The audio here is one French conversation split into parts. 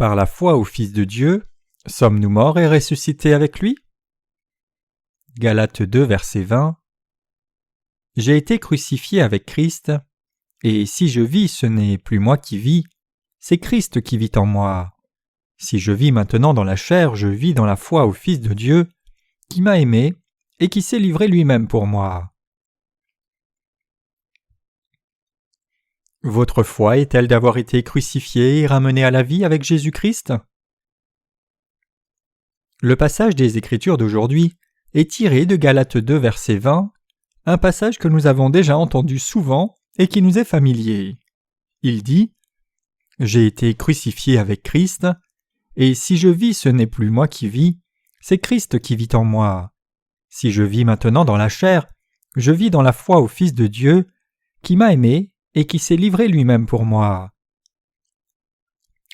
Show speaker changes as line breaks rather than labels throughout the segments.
Par la foi au Fils de Dieu, sommes-nous morts et ressuscités avec lui? Galates 2, verset 20. J'ai été crucifié avec Christ, et si je vis, ce n'est plus moi qui vis, c'est Christ qui vit en moi. Si je vis maintenant dans la chair, je vis dans la foi au Fils de Dieu, qui m'a aimé et qui s'est livré lui-même pour moi. Votre foi est-elle d'avoir été crucifié et ramené à la vie avec Jésus-Christ? Le passage des Écritures d'aujourd'hui est tiré de Galates 2, verset 20, un passage que nous avons déjà entendu souvent et qui nous est familier. Il dit « J'ai été crucifié avec Christ, et si je vis, ce n'est plus moi qui vis, c'est Christ qui vit en moi. Si je vis maintenant dans la chair, je vis dans la foi au Fils de Dieu, qui m'a aimé et qui s'est livré lui-même pour moi. »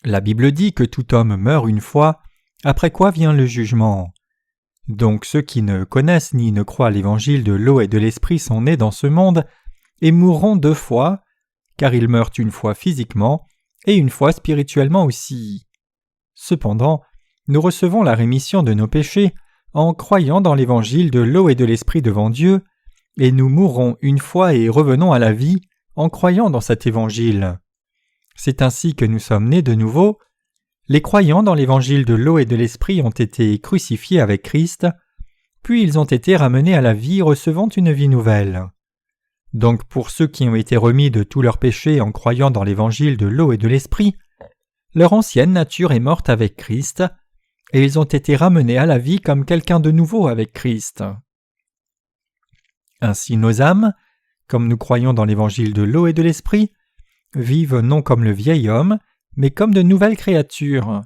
La Bible dit que tout homme meurt une fois, après quoi vient le jugement. Donc ceux qui ne connaissent ni ne croient à l'évangile de l'eau et de l'esprit sont nés dans ce monde et mourront 2 fois, car ils meurent une fois physiquement et une fois spirituellement aussi. Cependant, nous recevons la rémission de nos péchés en croyant dans l'évangile de l'eau et de l'esprit devant Dieu, et nous mourrons une fois et revenons à la vie en croyant dans cet évangile. C'est ainsi que nous sommes nés de nouveau. Les croyants dans l'évangile de l'eau et de l'esprit ont été crucifiés avec Christ, puis ils ont été ramenés à la vie recevant une vie nouvelle. Donc pour ceux qui ont été remis de tous leurs péchés en croyant dans l'évangile de l'eau et de l'esprit, leur ancienne nature est morte avec Christ, et ils ont été ramenés à la vie comme quelqu'un de nouveau avec Christ. Ainsi nos âmes, comme nous croyons dans l'évangile de l'eau et de l'esprit, vivent non comme le vieil homme, mais comme de nouvelles créatures.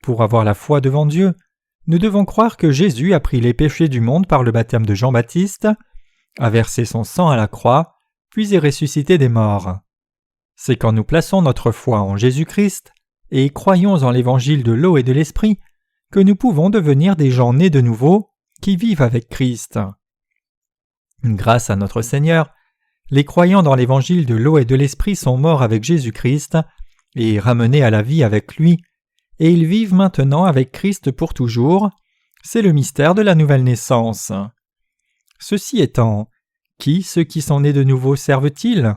Pour avoir la foi devant Dieu, nous devons croire que Jésus a pris les péchés du monde par le baptême de Jean-Baptiste, a versé son sang à la croix, puis est ressuscité des morts. C'est quand nous plaçons notre foi en Jésus-Christ et croyons en l'évangile de l'eau et de l'esprit que nous pouvons devenir des gens nés de nouveau qui vivent avec Christ. Grâce à notre Seigneur, les croyants dans l'évangile de l'eau et de l'esprit sont morts avec Jésus-Christ et ramenés à la vie avec lui, et ils vivent maintenant avec Christ pour toujours. C'est le mystère de la nouvelle naissance. Ceci étant, qui ceux qui sont nés de nouveau servent-ils?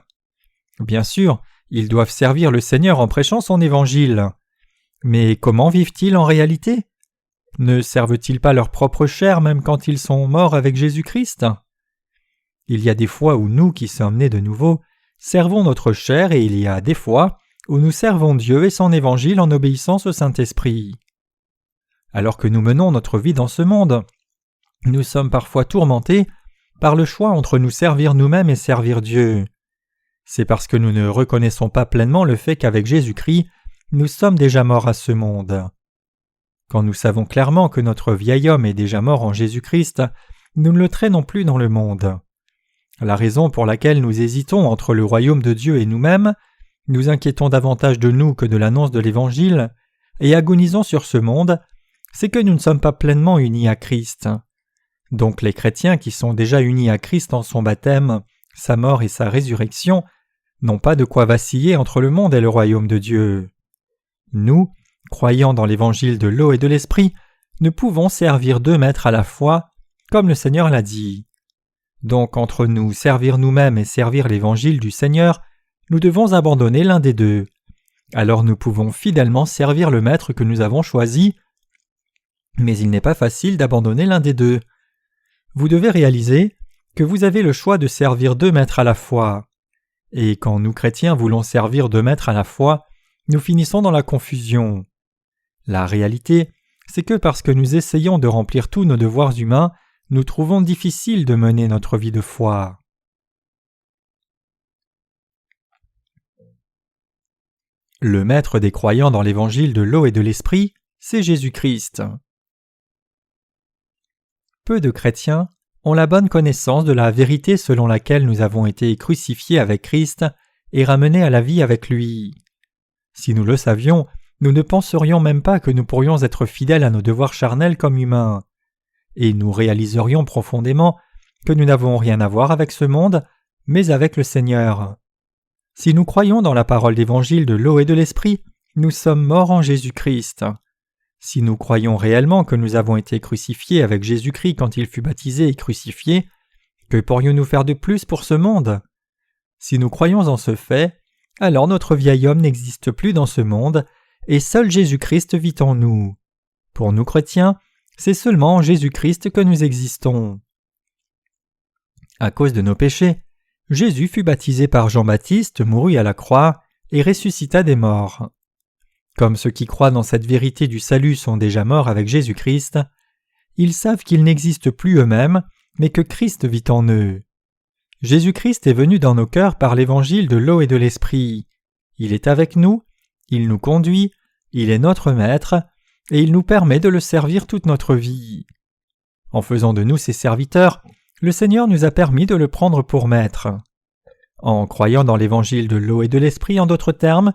Bien sûr, ils doivent servir le Seigneur en prêchant son évangile. Mais comment vivent-ils en réalité? Ne servent-ils pas leur propre chair même quand ils sont morts avec Jésus-Christ? Il y a des fois où nous qui sommes nés de nouveau servons notre chair et il y a des fois où nous servons Dieu et son évangile en obéissance au Saint-Esprit. Alors que nous menons notre vie dans ce monde, nous sommes parfois tourmentés par le choix entre nous servir nous-mêmes et servir Dieu. C'est parce que nous ne reconnaissons pas pleinement le fait qu'avec Jésus-Christ, nous sommes déjà morts à ce monde. Quand nous savons clairement que notre vieil homme est déjà mort en Jésus-Christ, nous ne le traînons plus dans le monde. La raison pour laquelle nous hésitons entre le royaume de Dieu et nous-mêmes, nous inquiétons davantage de nous que de l'annonce de l'Évangile, et agonisons sur ce monde, c'est que nous ne sommes pas pleinement unis à Christ. Donc les chrétiens qui sont déjà unis à Christ en son baptême, sa mort et sa résurrection, n'ont pas de quoi vaciller entre le monde et le royaume de Dieu. Nous, croyant dans l'évangile de l'eau et de l'esprit, ne pouvons servir 2 maîtres à la fois, comme le Seigneur l'a dit. Donc entre nous servir nous-mêmes et servir l'évangile du Seigneur, nous devons abandonner l'un des 2. Alors nous pouvons fidèlement servir le maître que nous avons choisi, mais il n'est pas facile d'abandonner l'un des 2. Vous devez réaliser que vous avez le choix de servir 2 maîtres à la fois. Et quand nous chrétiens voulons servir 2 maîtres à la fois, nous finissons dans la confusion. La réalité, c'est que parce que nous essayons de remplir tous nos devoirs humains, nous trouvons difficile de mener notre vie de foi. Le maître des croyants dans l'évangile de l'eau et de l'esprit, c'est Jésus-Christ. Peu de chrétiens ont la bonne connaissance de la vérité selon laquelle nous avons été crucifiés avec Christ et ramenés à la vie avec lui. Si nous le savions, nous ne penserions même pas que nous pourrions être fidèles à nos devoirs charnels comme humains. Et nous réaliserions profondément que nous n'avons rien à voir avec ce monde, mais avec le Seigneur. Si nous croyons dans la parole d'évangile de l'eau et de l'esprit, nous sommes morts en Jésus-Christ. Si nous croyons réellement que nous avons été crucifiés avec Jésus-Christ quand il fut baptisé et crucifié, que pourrions-nous faire de plus pour ce monde? Si nous croyons en ce fait, alors notre vieil homme n'existe plus dans ce monde, et seul Jésus-Christ vit en nous. Pour nous chrétiens, c'est seulement en Jésus-Christ que nous existons. À cause de nos péchés, Jésus fut baptisé par Jean-Baptiste, mourut à la croix et ressuscita des morts. Comme ceux qui croient dans cette vérité du salut sont déjà morts avec Jésus-Christ, ils savent qu'ils n'existent plus eux-mêmes, mais que Christ vit en eux. Jésus-Christ est venu dans nos cœurs par l'évangile de l'eau et de l'esprit. Il est avec nous, il nous conduit, il est notre maître, et il nous permet de le servir toute notre vie. En faisant de nous ses serviteurs, le Seigneur nous a permis de le prendre pour maître. En croyant dans l'évangile de l'eau et de l'esprit, en d'autres termes,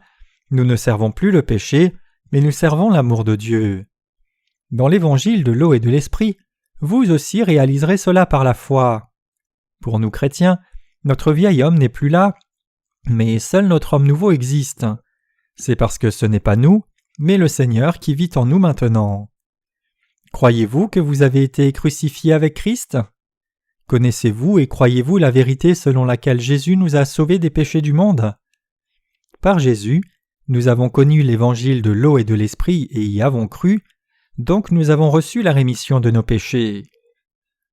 nous ne servons plus le péché, mais nous servons l'amour de Dieu. Dans l'évangile de l'eau et de l'esprit, vous aussi réaliserez cela par la foi. Pour nous chrétiens, notre vieil homme n'est plus là, mais seul notre homme nouveau existe. C'est parce que ce n'est pas nous, mais le Seigneur qui vit en nous maintenant. Croyez-vous que vous avez été crucifiés avec Christ? Connaissez-vous et croyez-vous la vérité selon laquelle Jésus nous a sauvés des péchés du monde? Par Jésus, nous avons connu l'évangile de l'eau et de l'esprit et y avons cru, donc nous avons reçu la rémission de nos péchés.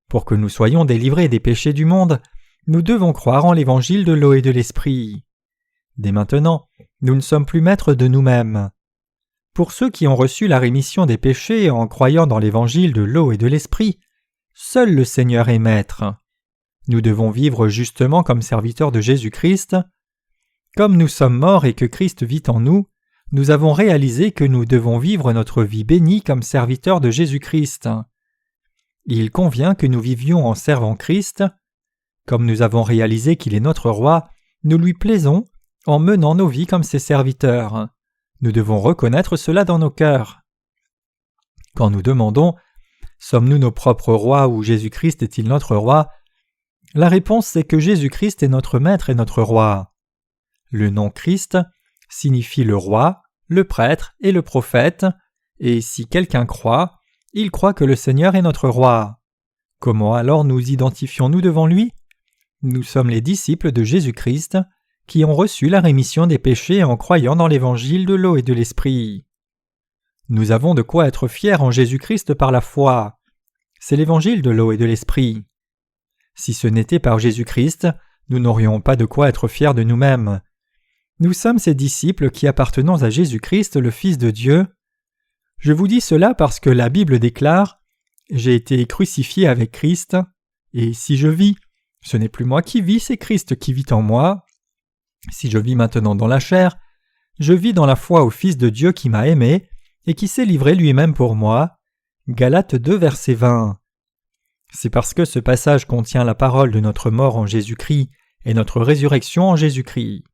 Pour que nous soyons délivrés des péchés du monde, nous devons croire en l'évangile de l'eau et de l'esprit. Dès maintenant, nous ne sommes plus maîtres de nous-mêmes. Pour ceux qui ont reçu la rémission des péchés en croyant dans l'évangile de l'eau et de l'esprit, seul le Seigneur est maître. Nous devons vivre justement comme serviteurs de Jésus-Christ. Comme nous sommes morts et que Christ vit en nous, nous avons réalisé que nous devons vivre notre vie bénie comme serviteurs de Jésus-Christ. Il convient que nous vivions en servant Christ. Comme nous avons réalisé qu'il est notre roi, nous lui plaisons en menant nos vies comme ses serviteurs. Nous devons reconnaître cela dans nos cœurs. Quand nous demandons « Sommes-nous nos propres rois ou Jésus-Christ est-il notre roi ?» la réponse c'est que Jésus-Christ est notre maître et notre roi. Le nom Christ signifie le roi, le prêtre et le prophète, et si quelqu'un croit, il croit que le Seigneur est notre roi. Comment alors nous identifions-nous devant lui? Nous sommes les disciples de Jésus-Christ qui ont reçu la rémission des péchés en croyant dans l'évangile de l'eau et de l'esprit. Nous avons de quoi être fiers en Jésus-Christ par la foi. C'est l'évangile de l'eau et de l'esprit. Si ce n'était par Jésus-Christ, nous n'aurions pas de quoi être fiers de nous-mêmes. Nous sommes ces disciples qui appartenons à Jésus-Christ, le Fils de Dieu. Je vous dis cela parce que la Bible déclare « J'ai été crucifié avec Christ, et si je vis, ce n'est plus moi qui vis, c'est Christ qui vit en moi. Si je vis maintenant dans la chair, je vis dans la foi au Fils de Dieu qui m'a aimé et qui s'est livré lui-même pour moi. » Galates 2, verset 20. C'est parce que ce passage contient la parole de notre mort en Jésus-Christ et notre résurrection en Jésus-Christ.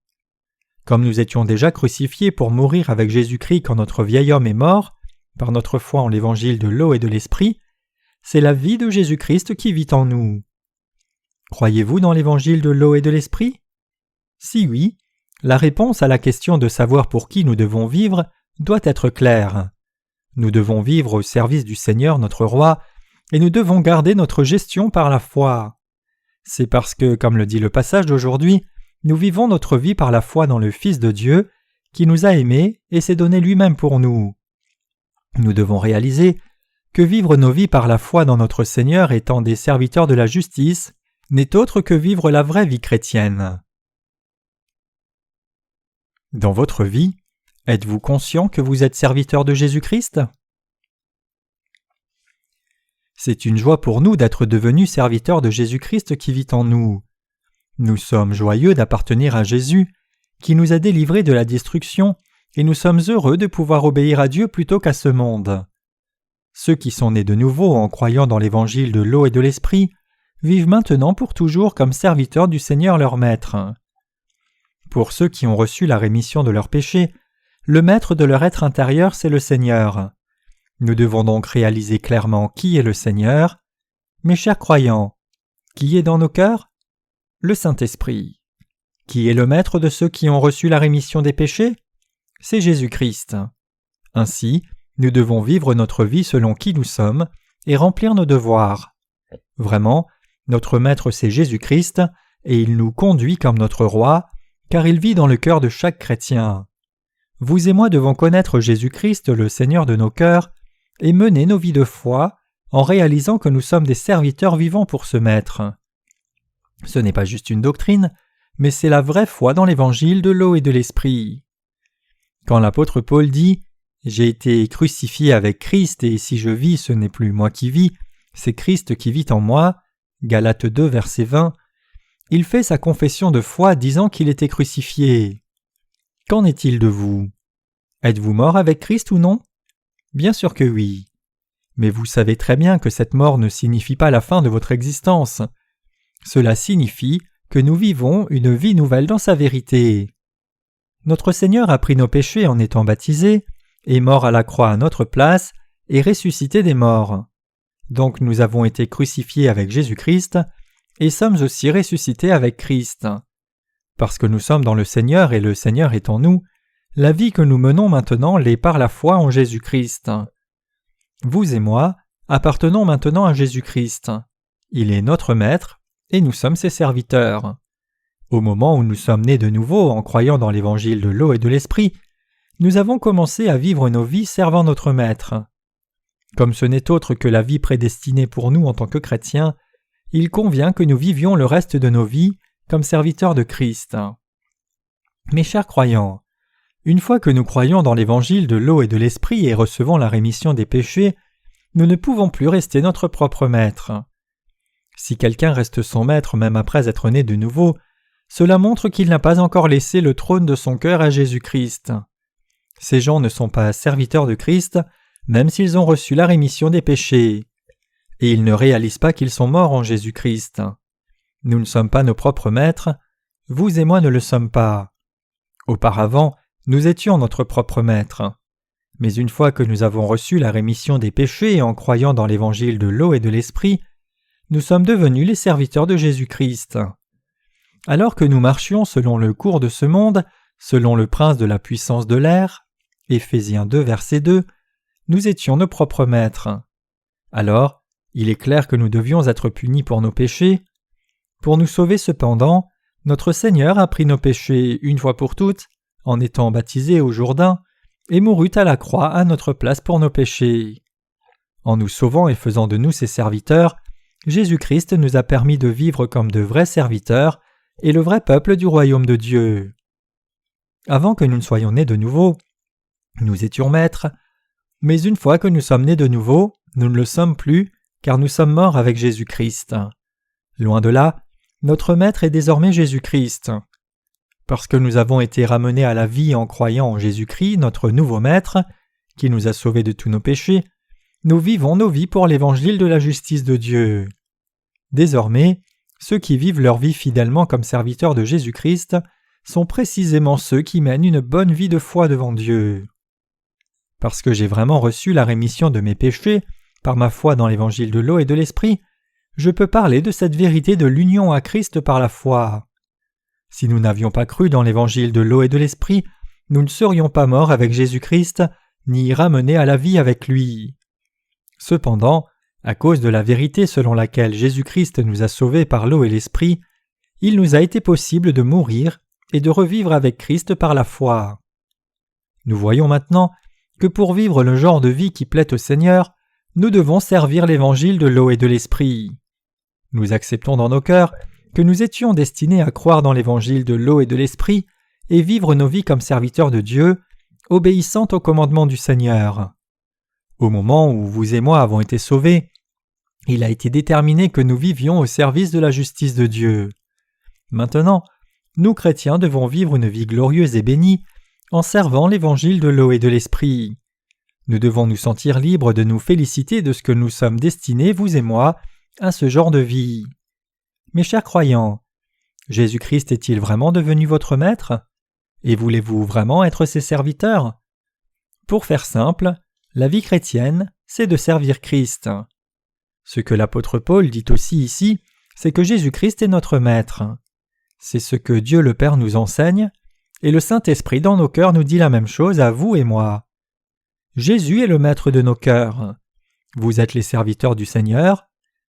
Comme nous étions déjà crucifiés pour mourir avec Jésus-Christ quand notre vieil homme est mort, par notre foi en l'évangile de l'eau et de l'esprit, c'est la vie de Jésus-Christ qui vit en nous. Croyez-vous dans l'évangile de l'eau et de l'esprit? Si oui, la réponse à la question de savoir pour qui nous devons vivre doit être claire. Nous devons vivre au service du Seigneur notre roi, et nous devons garder notre gestion par la foi. C'est parce que, comme le dit le passage d'aujourd'hui, nous vivons notre vie par la foi dans le Fils de Dieu, qui nous a aimés et s'est donné lui-même pour nous. Nous devons réaliser que vivre nos vies par la foi dans notre Seigneur étant des serviteurs de la justice n'est autre que vivre la vraie vie chrétienne. Dans votre vie, êtes-vous conscient que vous êtes serviteur de Jésus-Christ? C'est une joie pour nous d'être devenus serviteurs de Jésus-Christ qui vit en nous. Nous sommes joyeux d'appartenir à Jésus, qui nous a délivrés de la destruction, et nous sommes heureux de pouvoir obéir à Dieu plutôt qu'à ce monde. Ceux qui sont nés de nouveau en croyant dans l'évangile de l'eau et de l'esprit vivent maintenant pour toujours comme serviteurs du Seigneur leur Maître. Pour ceux qui ont reçu la rémission de leurs péchés, le Maître de leur être intérieur, c'est le Seigneur. Nous devons donc réaliser clairement qui est le Seigneur. Mes chers croyants, qui est dans nos cœurs? Le Saint-Esprit. Qui est le Maître de ceux qui ont reçu la rémission des péchés? c'est Jésus-Christ. Ainsi, nous devons vivre notre vie selon qui nous sommes et remplir nos devoirs. Vraiment, notre Maître c'est Jésus-Christ et il nous conduit comme notre roi, car il vit dans le cœur de chaque chrétien. Vous et moi devons connaître Jésus-Christ, le Seigneur de nos cœurs, et mener nos vies de foi en réalisant que nous sommes des serviteurs vivants pour ce Maître. Ce n'est pas juste une doctrine, mais c'est la vraie foi dans l'évangile de l'eau et de l'esprit. Quand l'apôtre Paul dit « J'ai été crucifié avec Christ et si je vis, ce n'est plus moi qui vis, c'est Christ qui vit en moi » Galates 2, verset 20, il fait sa confession de foi disant qu'il était crucifié. Qu'en est-il de vous? Êtes-vous mort avec Christ ou non? Bien sûr que oui. Mais vous savez très bien que cette mort ne signifie pas la fin de votre existence. Cela signifie que nous vivons une vie nouvelle dans sa vérité. Notre Seigneur a pris nos péchés en étant baptisé, est mort à la croix à notre place et ressuscité des morts. Donc nous avons été crucifiés avec Jésus-Christ et sommes aussi ressuscités avec Christ. Parce que nous sommes dans le Seigneur et le Seigneur est en nous, la vie que nous menons maintenant l'est par la foi en Jésus-Christ. Vous et moi appartenons maintenant à Jésus-Christ. Il est notre Maître et nous sommes ses serviteurs. Au moment où nous sommes nés de nouveau en croyant dans l'évangile de l'eau et de l'esprit, nous avons commencé à vivre nos vies servant notre Maître. Comme ce n'est autre que la vie prédestinée pour nous en tant que chrétiens, il convient que nous vivions le reste de nos vies comme serviteurs de Christ. Mes chers croyants, une fois que nous croyons dans l'évangile de l'eau et de l'esprit et recevons la rémission des péchés, nous ne pouvons plus rester notre propre maître. Si quelqu'un reste son maître même après être né de nouveau, cela montre qu'il n'a pas encore laissé le trône de son cœur à Jésus-Christ. Ces gens ne sont pas serviteurs de Christ, même s'ils ont reçu la rémission des péchés. Et ils ne réalisent pas qu'ils sont morts en Jésus-Christ. Nous ne sommes pas nos propres maîtres, vous et moi ne le sommes pas. Auparavant, nous étions notre propre maître. Mais une fois que nous avons reçu la rémission des péchés en croyant dans l'évangile de l'eau et de l'esprit, nous sommes devenus les serviteurs de Jésus-Christ. Alors que nous marchions selon le cours de ce monde, selon le prince de la puissance de l'air, Éphésiens 2, verset 2, nous étions nos propres maîtres. Alors, il est clair que nous devions être punis pour nos péchés. Pour nous sauver cependant, notre Seigneur a pris nos péchés une fois pour toutes, en étant baptisé au Jourdain, et mourut à la croix à notre place pour nos péchés. En nous sauvant et faisant de nous ses serviteurs, Jésus-Christ nous a permis de vivre comme de vrais serviteurs et le vrai peuple du royaume de Dieu. Avant que nous ne soyons nés de nouveau, nous étions maîtres, mais une fois que nous sommes nés de nouveau, nous ne le sommes plus, car nous sommes morts avec Jésus-Christ. Loin de là, notre Maître est désormais Jésus-Christ. Parce que nous avons été ramenés à la vie en croyant en Jésus-Christ, notre nouveau Maître, qui nous a sauvés de tous nos péchés, nous vivons nos vies pour l'évangile de la justice de Dieu. Désormais, ceux qui vivent leur vie fidèlement comme serviteurs de Jésus-Christ sont précisément ceux qui mènent une bonne vie de foi devant Dieu. Parce que j'ai vraiment reçu la rémission de mes péchés par ma foi dans l'évangile de l'eau et de l'esprit, je peux parler de cette vérité de l'union à Christ par la foi. Si nous n'avions pas cru dans l'évangile de l'eau et de l'esprit, nous ne serions pas morts avec Jésus-Christ, ni ramenés à la vie avec lui. Cependant, à cause de la vérité selon laquelle Jésus-Christ nous a sauvés par l'eau et l'esprit, il nous a été possible de mourir et de revivre avec Christ par la foi. Nous voyons maintenant que pour vivre le genre de vie qui plaît au Seigneur, nous devons servir l'évangile de l'eau et de l'esprit. Nous acceptons dans nos cœurs que nous étions destinés à croire dans l'évangile de l'eau et de l'esprit et vivre nos vies comme serviteurs de Dieu, obéissant aux commandements du Seigneur. Au moment où vous et moi avons été sauvés, il a été déterminé que nous vivions au service de la justice de Dieu. Maintenant, nous chrétiens devons vivre une vie glorieuse et bénie en servant l'évangile de l'eau et de l'esprit. Nous devons nous sentir libres de nous féliciter de ce que nous sommes destinés, vous et moi, à ce genre de vie. Mes chers croyants, Jésus-Christ est-il vraiment devenu votre maître? Et voulez-vous vraiment être ses serviteurs? Pour faire simple, la vie chrétienne, c'est de servir Christ. Ce que l'apôtre Paul dit aussi ici, c'est que Jésus-Christ est notre maître. C'est ce que Dieu le Père nous enseigne, et le Saint-Esprit dans nos cœurs nous dit la même chose à vous et moi. Jésus est le maître de nos cœurs. Vous êtes les serviteurs du Seigneur.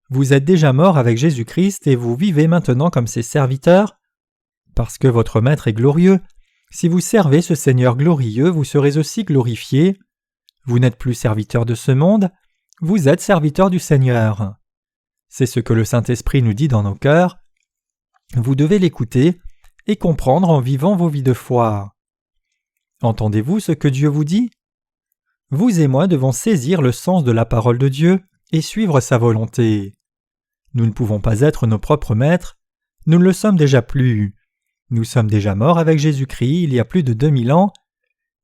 Vous êtes déjà morts avec Jésus-Christ et vous vivez maintenant comme ses serviteurs. Parce que votre Maître est glorieux, si vous servez ce Seigneur glorieux, vous serez aussi glorifiés. Vous n'êtes plus serviteurs de ce monde, vous êtes serviteurs du Seigneur. C'est ce que le Saint-Esprit nous dit dans nos cœurs. Vous devez l'écouter et comprendre en vivant vos vies de foi. Entendez-vous ce que Dieu vous dit? Vous et moi devons saisir le sens de la parole de Dieu et suivre sa volonté. Nous ne pouvons pas être nos propres maîtres, nous ne le sommes déjà plus. Nous sommes déjà morts avec Jésus-Christ il y a plus de 2000 ans.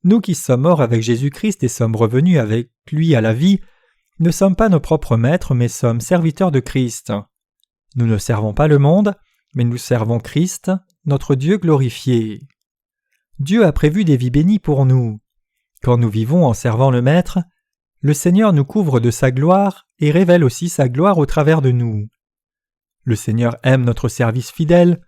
Nous qui sommes morts avec Jésus-Christ et sommes revenus avec lui à la vie, ne sommes pas nos propres maîtres mais sommes serviteurs de Christ. Nous ne servons pas le monde, mais nous servons Christ, notre Dieu glorifié. Dieu a prévu des vies bénies pour nous. Quand nous vivons en servant le Maître, le Seigneur nous couvre de sa gloire et révèle aussi sa gloire au travers de nous. Le Seigneur aime notre service fidèle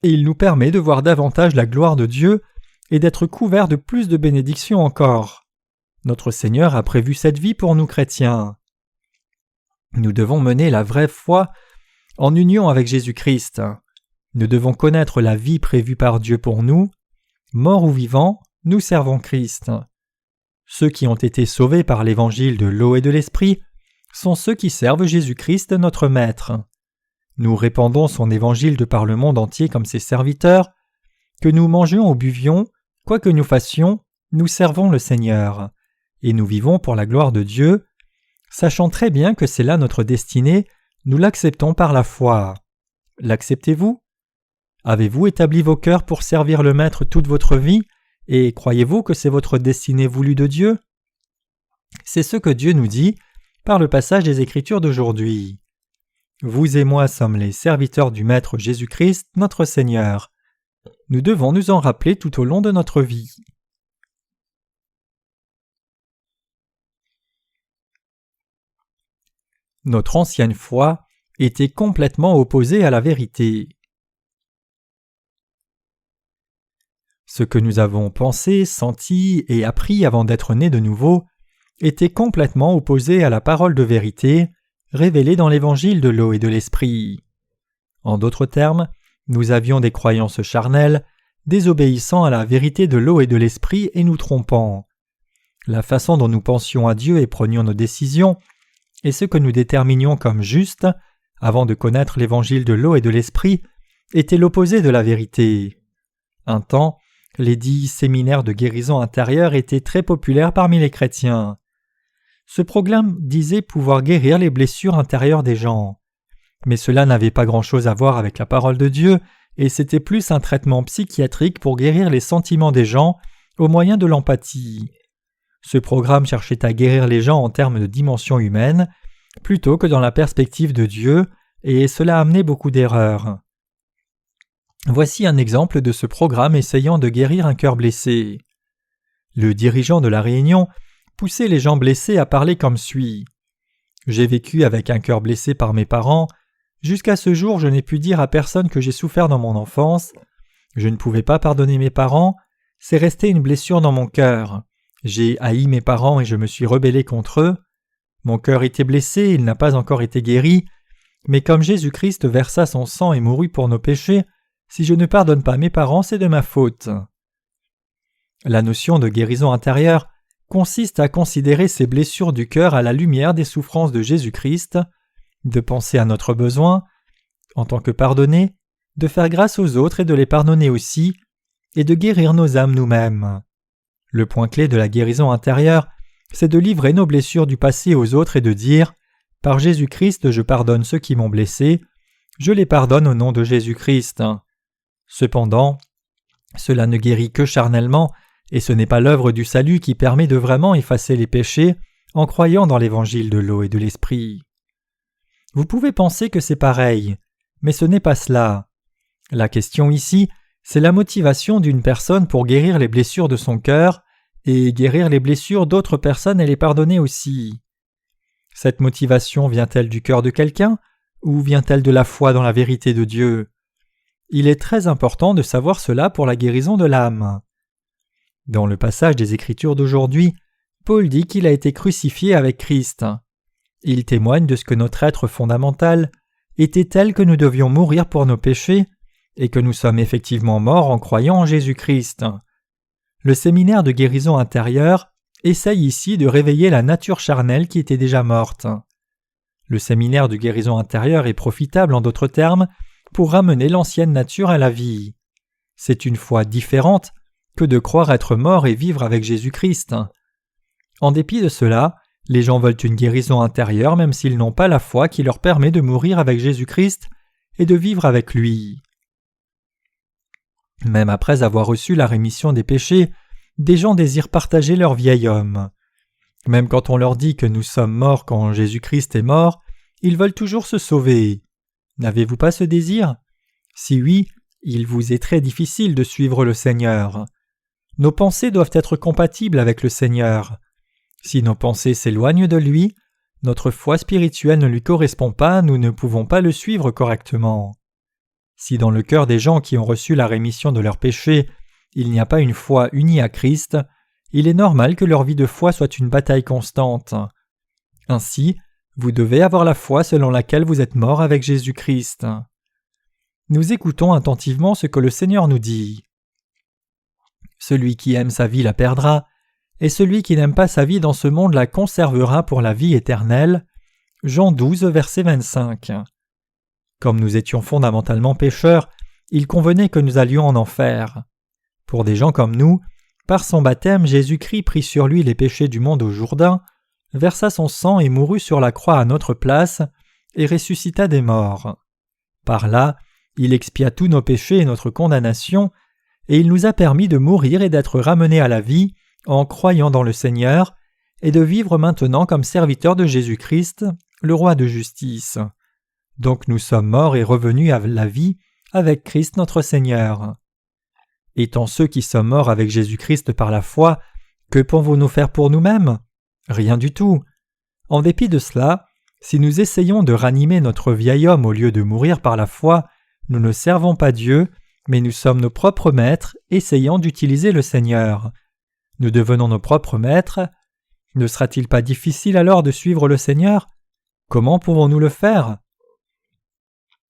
et il nous permet de voir davantage la gloire de Dieu et d'être couverts de plus de bénédictions encore. Notre Seigneur a prévu cette vie pour nous chrétiens. Nous devons mener la vraie foi en union avec Jésus-Christ. Nous devons connaître la vie prévue par Dieu pour nous. Morts ou vivants, nous servons Christ. Ceux qui ont été sauvés par l'évangile de l'eau et de l'esprit sont ceux qui servent Jésus-Christ notre Maître. Nous répandons son évangile de par le monde entier comme ses serviteurs. Que nous mangions ou buvions, quoi que nous fassions, nous servons le Seigneur. Et nous vivons pour la gloire de Dieu. Sachant très bien que c'est là notre destinée, nous l'acceptons par la foi. L'acceptez-vous? Avez-vous établi vos cœurs pour servir le Maître toute votre vie, et croyez-vous que c'est votre destinée voulue de Dieu? C'est ce que Dieu nous dit par le passage des Écritures d'aujourd'hui. Vous et moi sommes les serviteurs du Maître Jésus-Christ, notre Seigneur. Nous devons nous en rappeler tout au long de notre vie. Notre ancienne foi était complètement opposée à la vérité. Ce que nous avons pensé, senti et appris avant d'être nés de nouveau était complètement opposé à la parole de vérité révélée dans l'évangile de l'eau et de l'esprit. En d'autres termes, nous avions des croyances charnelles, désobéissant à la vérité de l'eau et de l'esprit et nous trompant. La façon dont nous pensions à Dieu et prenions nos décisions, et ce que nous déterminions comme juste, avant de connaître l'évangile de l'eau et de l'esprit, était l'opposé de la vérité. Un temps, les dits séminaires de guérison intérieure étaient très populaires parmi les chrétiens. Ce programme disait pouvoir guérir les blessures intérieures des gens. Mais cela n'avait pas grand-chose à voir avec la parole de Dieu, et c'était plus un traitement psychiatrique pour guérir les sentiments des gens au moyen de l'empathie. Ce programme cherchait à guérir les gens en termes de dimension humaine, plutôt que dans la perspective de Dieu, et cela amenait beaucoup d'erreurs. Voici un exemple de ce programme essayant de guérir un cœur blessé. Le dirigeant de la réunion poussait les gens blessés à parler comme suit. « J'ai vécu avec un cœur blessé par mes parents. Jusqu'à ce jour, je n'ai pu dire à personne que j'ai souffert dans mon enfance. Je ne pouvais pas pardonner mes parents. C'est resté une blessure dans mon cœur. J'ai haï mes parents et je me suis rebellé contre eux. Mon cœur était blessé, il n'a pas encore été guéri. Mais comme Jésus-Christ versa son sang et mourut pour nos péchés, si je ne pardonne pas mes parents, c'est de ma faute. » La notion de guérison intérieure consiste à considérer ces blessures du cœur à la lumière des souffrances de Jésus-Christ, de penser à notre besoin, en tant que pardonnés, de faire grâce aux autres et de les pardonner aussi, et de guérir nos âmes nous-mêmes. Le point clé de la guérison intérieure, c'est de livrer nos blessures du passé aux autres et de dire « Par Jésus-Christ, je pardonne ceux qui m'ont blessé, je les pardonne au nom de Jésus-Christ. » Cependant, cela ne guérit que charnellement, et ce n'est pas l'œuvre du salut qui permet de vraiment effacer les péchés en croyant dans l'évangile de l'eau et de l'esprit. Vous pouvez penser que c'est pareil, mais ce n'est pas cela. La question ici, c'est la motivation d'une personne pour guérir les blessures de son cœur et guérir les blessures d'autres personnes et les pardonner aussi. Cette motivation vient-elle du cœur de quelqu'un ou vient-elle de la foi dans la vérité de Dieu? Il est très important de savoir cela pour la guérison de l'âme. Dans le passage des Écritures d'aujourd'hui, Paul dit qu'il a été crucifié avec Christ. Il témoigne de ce que notre être fondamental était tel que nous devions mourir pour nos péchés et que nous sommes effectivement morts en croyant en Jésus-Christ. Le séminaire de guérison intérieure essaye ici de réveiller la nature charnelle qui était déjà morte. Le séminaire de guérison intérieure est profitable, en d'autres termes, pour ramener l'ancienne nature à la vie. C'est une foi différente que de croire être mort et vivre avec Jésus-Christ. En dépit de cela, les gens veulent une guérison intérieure même s'ils n'ont pas la foi qui leur permet de mourir avec Jésus-Christ et de vivre avec lui. Même après avoir reçu la rémission des péchés, des gens désirent partager leur vieil homme. Même quand on leur dit que nous sommes morts quand Jésus-Christ est mort, ils veulent toujours se sauver. N'avez-vous pas ce désir? Si oui, il vous est très difficile de suivre le Seigneur. Nos pensées doivent être compatibles avec le Seigneur. Si nos pensées s'éloignent de lui, notre foi spirituelle ne lui correspond pas, nous ne pouvons pas le suivre correctement. Si dans le cœur des gens qui ont reçu la rémission de leurs péchés, il n'y a pas une foi unie à Christ, il est normal que leur vie de foi soit une bataille constante. Ainsi, vous devez avoir la foi selon laquelle vous êtes mort avec Jésus-Christ. Nous écoutons attentivement ce que le Seigneur nous dit. Celui qui aime sa vie la perdra, et celui qui n'aime pas sa vie dans ce monde la conservera pour la vie éternelle. Jean 12, verset 25. Comme nous étions fondamentalement pécheurs, il convenait que nous allions en enfer. Pour des gens comme nous, par son baptême, Jésus-Christ prit sur lui les péchés du monde au Jourdain, versa son sang et mourut sur la croix à notre place, et ressuscita des morts. Par là, il expia tous nos péchés et notre condamnation, et il nous a permis de mourir et d'être ramenés à la vie en croyant dans le Seigneur, et de vivre maintenant comme serviteurs de Jésus-Christ, le roi de justice. Donc nous sommes morts et revenus à la vie avec Christ notre Seigneur. Étant ceux qui sommes morts avec Jésus-Christ par la foi, que pouvons-nous faire pour nous-mêmes? Rien du tout. En dépit de cela, si nous essayons de ranimer notre vieil homme au lieu de mourir par la foi, nous ne servons pas Dieu, mais nous sommes nos propres maîtres, essayant d'utiliser le Seigneur. Nous devenons nos propres maîtres. Ne sera-t-il pas difficile alors de suivre le Seigneur? Comment pouvons-nous le faire?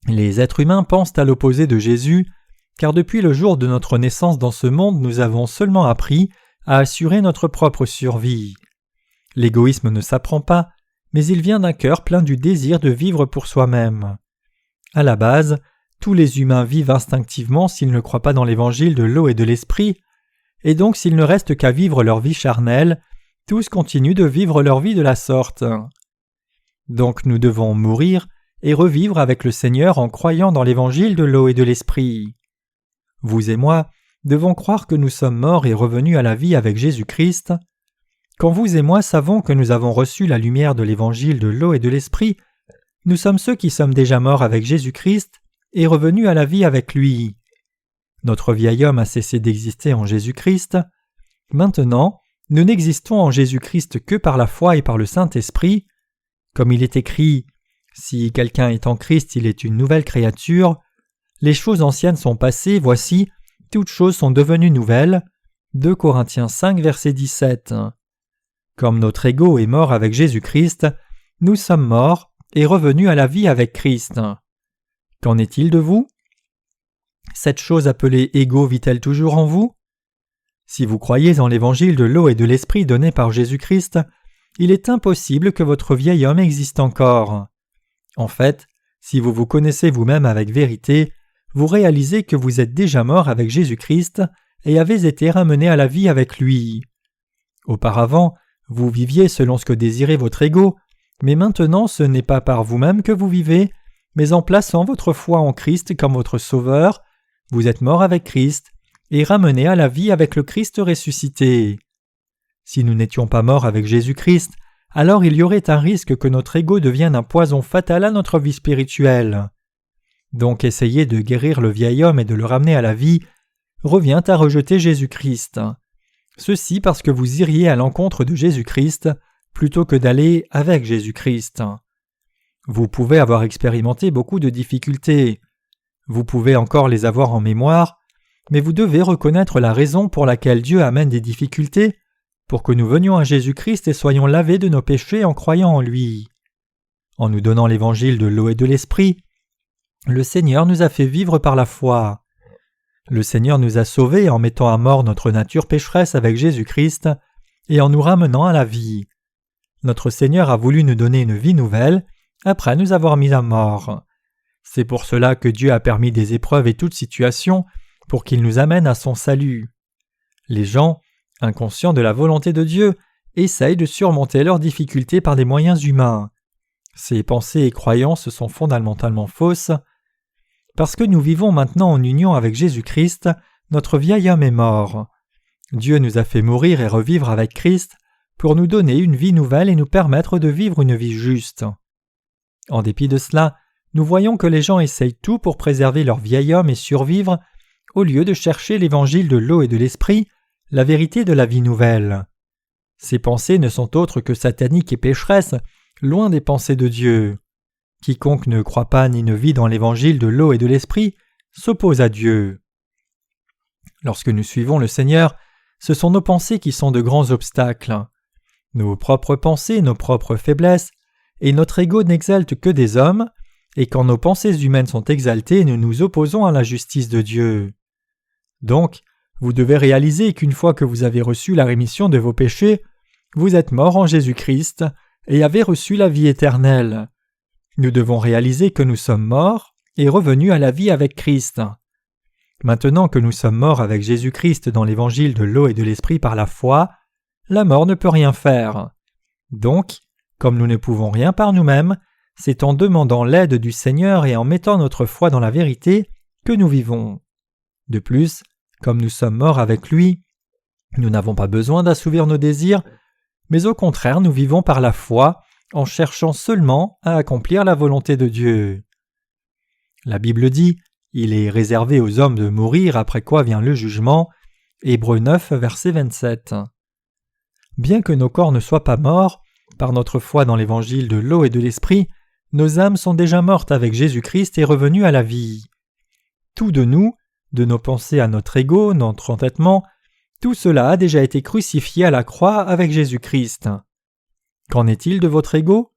Les êtres humains pensent à l'opposé de Jésus, car depuis le jour de notre naissance dans ce monde, nous avons seulement appris à assurer notre propre survie. L'égoïsme ne s'apprend pas, mais il vient d'un cœur plein du désir de vivre pour soi-même. À la base, tous les humains vivent instinctivement s'ils ne croient pas dans l'évangile de l'eau et de l'esprit, et donc s'ils ne restent qu'à vivre leur vie charnelle, tous continuent de vivre leur vie de la sorte. Donc nous devons mourir et revivre avec le Seigneur en croyant dans l'évangile de l'eau et de l'esprit. Vous et moi devons croire que nous sommes morts et revenus à la vie avec Jésus-Christ. Quand vous et moi savons que nous avons reçu la lumière de l'évangile de l'eau et de l'esprit, nous sommes ceux qui sommes déjà morts avec Jésus-Christ et revenus à la vie avec lui. Notre vieil homme a cessé d'exister en Jésus-Christ. Maintenant, nous n'existons en Jésus-Christ que par la foi et par le Saint-Esprit. Comme il est écrit « Si quelqu'un est en Christ, il est une nouvelle créature », les choses anciennes sont passées, voici, toutes choses sont devenues nouvelles. 2 Corinthiens 5, verset 17. Comme notre ego est mort avec Jésus-Christ, nous sommes morts et revenus à la vie avec Christ. Qu'en est-il de vous? Cette chose appelée ego vit-elle toujours en vous? Si vous croyez en l'évangile de l'eau et de l'esprit donné par Jésus-Christ, il est impossible que votre vieil homme existe encore. En fait, si vous vous connaissez vous-même avec vérité, vous réalisez que vous êtes déjà mort avec Jésus-Christ et avez été ramené à la vie avec lui. Auparavant, vous viviez selon ce que désirait votre ego, mais maintenant ce n'est pas par vous-même que vous vivez, mais en plaçant votre foi en Christ comme votre Sauveur, vous êtes mort avec Christ et ramené à la vie avec le Christ ressuscité. Si nous n'étions pas morts avec Jésus-Christ, alors il y aurait un risque que notre ego devienne un poison fatal à notre vie spirituelle. Donc essayer de guérir le vieil homme et de le ramener à la vie revient à rejeter Jésus-Christ. Ceci parce que vous iriez à l'encontre de Jésus-Christ plutôt que d'aller avec Jésus-Christ. Vous pouvez avoir expérimenté beaucoup de difficultés. Vous pouvez encore les avoir en mémoire, mais vous devez reconnaître la raison pour laquelle Dieu amène des difficultés, pour que nous venions à Jésus-Christ et soyons lavés de nos péchés en croyant en lui. En nous donnant l'évangile de l'eau et de l'esprit, le Seigneur nous a fait vivre par la foi. Le Seigneur nous a sauvés en mettant à mort notre nature pécheresse avec Jésus-Christ et en nous ramenant à la vie. Notre Seigneur a voulu nous donner une vie nouvelle après nous avoir mis à mort. C'est pour cela que Dieu a permis des épreuves et toutes situations pour qu'il nous amène à son salut. Les gens, inconscients de la volonté de Dieu, essayent de surmonter leurs difficultés par des moyens humains. Ces pensées et croyances sont fondamentalement fausses. Parce que nous vivons maintenant en union avec Jésus-Christ, notre vieil homme est mort. Dieu nous a fait mourir et revivre avec Christ pour nous donner une vie nouvelle et nous permettre de vivre une vie juste. En dépit de cela, nous voyons que les gens essayent tout pour préserver leur vieil homme et survivre, au lieu de chercher l'évangile de l'eau et de l'esprit, la vérité de la vie nouvelle. Ces pensées ne sont autres que sataniques et pécheresses, loin des pensées de Dieu. Quiconque ne croit pas ni ne vit dans l'évangile de l'eau et de l'esprit s'oppose à Dieu. Lorsque nous suivons le Seigneur, ce sont nos pensées qui sont de grands obstacles. Nos propres pensées, nos propres faiblesses, et notre ego n'exalte que des hommes, et quand nos pensées humaines sont exaltées, nous nous opposons à la justice de Dieu. Donc, vous devez réaliser qu'une fois que vous avez reçu la rémission de vos péchés, vous êtes mort en Jésus-Christ et avez reçu la vie éternelle. Nous devons réaliser que nous sommes morts et revenus à la vie avec Christ. Maintenant que nous sommes morts avec Jésus-Christ dans l'évangile de l'eau et de l'esprit par la foi, la mort ne peut rien faire. Donc, comme nous ne pouvons rien par nous-mêmes, c'est en demandant l'aide du Seigneur et en mettant notre foi dans la vérité que nous vivons. De plus, comme nous sommes morts avec lui, nous n'avons pas besoin d'assouvir nos désirs, mais au contraire nous vivons par la foi en cherchant seulement à accomplir la volonté de Dieu. La Bible dit « Il est réservé aux hommes de mourir, après quoi vient le jugement » Hébreux 9, verset 27. Bien que nos corps ne soient pas morts, par notre foi dans l'évangile de l'eau et de l'esprit, nos âmes sont déjà mortes avec Jésus-Christ et revenues à la vie. Tout de nous, de nos pensées à notre ego, notre entêtement, tout cela a déjà été crucifié à la croix avec Jésus-Christ. Qu'en est-il de votre ego?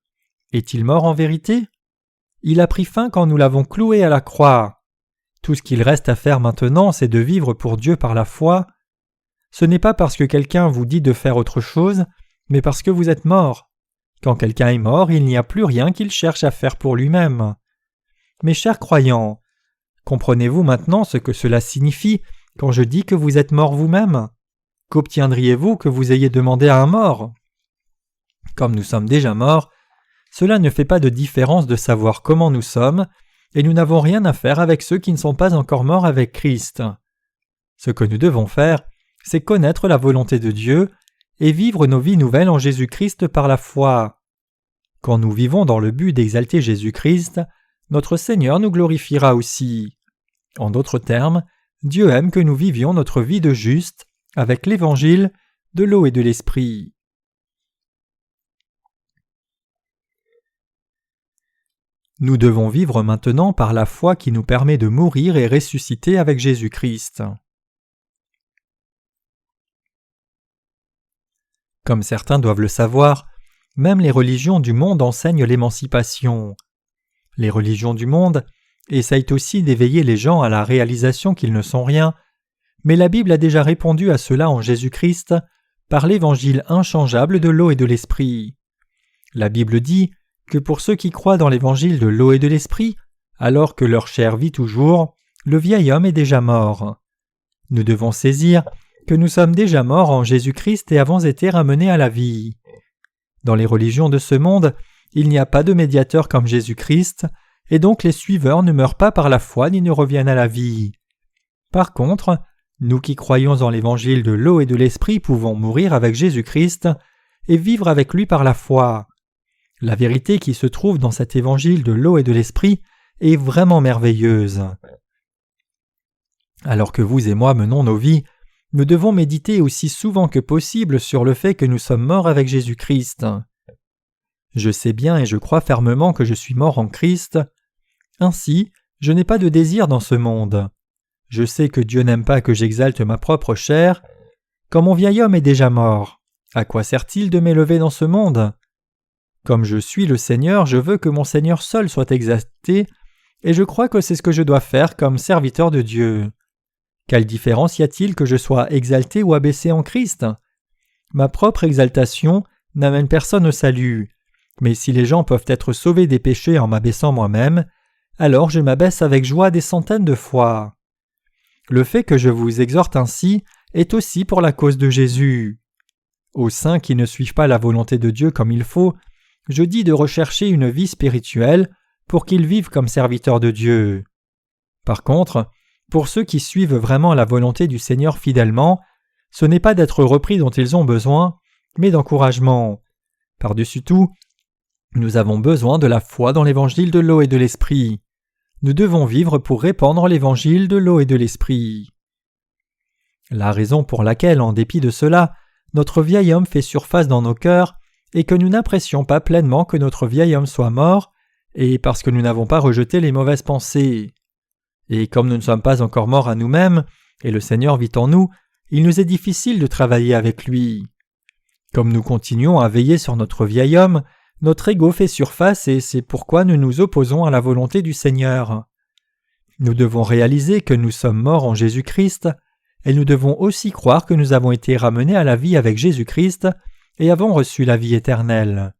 Est-il mort en vérité? Il a pris fin quand nous l'avons cloué à la croix. Tout ce qu'il reste à faire maintenant, c'est de vivre pour Dieu par la foi. Ce n'est pas parce que quelqu'un vous dit de faire autre chose, mais parce que vous êtes mort. Quand quelqu'un est mort, il n'y a plus rien qu'il cherche à faire pour lui-même. Mes chers croyants, comprenez-vous maintenant ce que cela signifie quand je dis que vous êtes mort vous-même? Qu'obtiendriez-vous que vous ayez demandé à un mort? Comme nous sommes déjà morts, cela ne fait pas de différence de savoir comment nous sommes, et nous n'avons rien à faire avec ceux qui ne sont pas encore morts avec Christ. Ce que nous devons faire, c'est connaître la volonté de Dieu et vivre nos vies nouvelles en Jésus-Christ par la foi. Quand nous vivons dans le but d'exalter Jésus-Christ, notre Seigneur nous glorifiera aussi. En d'autres termes, Dieu aime que nous vivions notre vie de juste avec l'évangile de l'eau et de l'esprit. Nous devons vivre maintenant par la foi qui nous permet de mourir et ressusciter avec Jésus-Christ. Comme certains doivent le savoir, même les religions du monde enseignent l'émancipation. Les religions du monde essayent aussi d'éveiller les gens à la réalisation qu'ils ne sont rien, mais la Bible a déjà répondu à cela en Jésus-Christ par l'évangile inchangeable de l'eau et de l'esprit. La Bible dit que pour ceux qui croient dans l'évangile de l'eau et de l'esprit, alors que leur chair vit toujours, le vieil homme est déjà mort. Nous devons saisir que nous sommes déjà morts en Jésus-Christ et avons été ramenés à la vie. Dans les religions de ce monde, il n'y a pas de médiateur comme Jésus-Christ, et donc les suiveurs ne meurent pas par la foi ni ne reviennent à la vie. Par contre, nous qui croyons en l'évangile de l'eau et de l'esprit pouvons mourir avec Jésus-Christ et vivre avec lui par la foi. La vérité qui se trouve dans cet évangile de l'eau et de l'esprit est vraiment merveilleuse. Alors que vous et moi menons nos vies, nous devons méditer aussi souvent que possible sur le fait que nous sommes morts avec Jésus-Christ. Je sais bien et je crois fermement que je suis mort en Christ. Ainsi, Je n'ai pas de désir dans ce monde. Je sais que Dieu n'aime pas que j'exalte ma propre chair. Quand mon vieil homme est déjà mort, à quoi sert-il de m'élever dans ce monde? Comme je suis le Seigneur, je veux que mon Seigneur seul soit exalté, et je crois que c'est ce que je dois faire comme serviteur de Dieu. Quelle différence y a-t-il que je sois exalté ou abaissé en Christ? Ma propre exaltation n'amène personne au salut, mais si les gens peuvent être sauvés des péchés en m'abaissant moi-même, alors je m'abaisse avec joie des centaines de fois. Le fait que je vous exhorte ainsi est aussi pour la cause de Jésus. Aux saints qui ne suivent pas la volonté de Dieu comme il faut, je dis de rechercher une vie spirituelle pour qu'ils vivent comme serviteurs de Dieu. Par contre, pour ceux qui suivent vraiment la volonté du Seigneur fidèlement, ce n'est pas d'être repris dont ils ont besoin, mais d'encouragement. Par-dessus tout, nous avons besoin de la foi dans l'évangile de l'eau et de l'esprit. Nous devons vivre pour répandre l'évangile de l'eau et de l'esprit. La raison pour laquelle, en dépit de cela, notre vieil homme fait surface dans nos cœurs est que nous n'apprécions pas pleinement que notre vieil homme soit mort, et parce que nous n'avons pas rejeté les mauvaises pensées. Et comme nous ne sommes pas encore morts à nous-mêmes, et le Seigneur vit en nous, il nous est difficile de travailler avec lui. Comme nous continuons à veiller sur notre vieil homme, notre ego fait surface et c'est pourquoi nous nous opposons à la volonté du Seigneur. Nous devons réaliser que nous sommes morts en Jésus-Christ, et nous devons aussi croire que nous avons été ramenés à la vie avec Jésus-Christ et avons reçu la vie éternelle.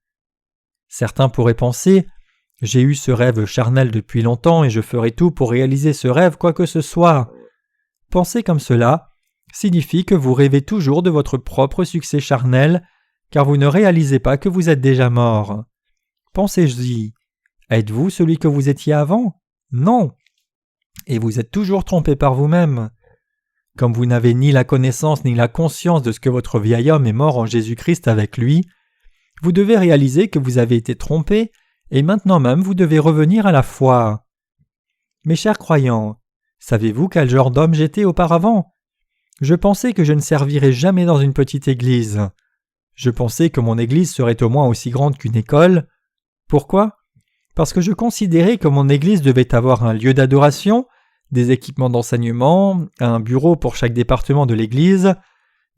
Certains pourraient penser « J'ai eu ce rêve charnel depuis longtemps et je ferai tout pour réaliser ce rêve quoi que ce soit. » Penser comme cela signifie que vous rêvez toujours de votre propre succès charnel, car vous ne réalisez pas que vous êtes déjà mort. Pensez-y. Êtes-vous celui que vous étiez avant? Non. Et vous êtes toujours trompé par vous-même. Comme vous n'avez ni la connaissance ni la conscience de ce que votre vieil homme est mort en Jésus-Christ avec lui, vous devez réaliser que vous avez été trompé et maintenant même vous devez revenir à la foi. Mes chers croyants, savez-vous quel genre d'homme j'étais auparavant? Je pensais que je ne servirais jamais dans une petite église. Je pensais que mon église serait au moins aussi grande qu'une école. Pourquoi? Parce que je considérais que mon église devait avoir un lieu d'adoration, des équipements d'enseignement, un bureau pour chaque département de l'église,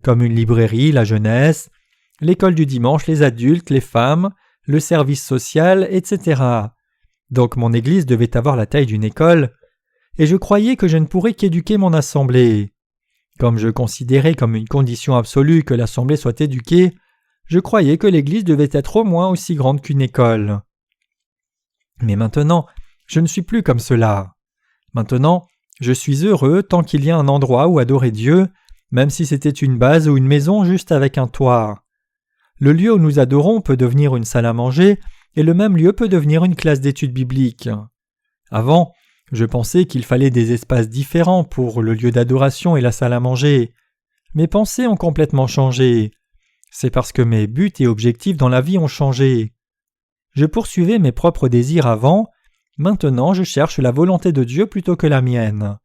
comme une librairie, la jeunesse, l'école du dimanche, les adultes, les femmes, le service social, etc. Donc mon église devait avoir la taille d'une école, et je croyais que je ne pourrais qu'éduquer mon assemblée. Comme je considérais comme une condition absolue que l'assemblée soit éduquée, je croyais que l'église devait être au moins aussi grande qu'une école. Mais maintenant, je ne suis plus comme cela. Maintenant, je suis heureux tant qu'il y a un endroit où adorer Dieu, même si c'était une base ou une maison juste avec un toit. Le lieu où nous adorons peut devenir une salle à manger, et le même lieu peut devenir une classe d'études bibliques. Avant, je pensais qu'il fallait des espaces différents pour le lieu d'adoration et la salle à manger. Mes pensées ont complètement changé. C'est parce que mes buts et objectifs dans la vie ont changé. Je poursuivais mes propres désirs avant, maintenant je cherche la volonté de Dieu plutôt que la mienne.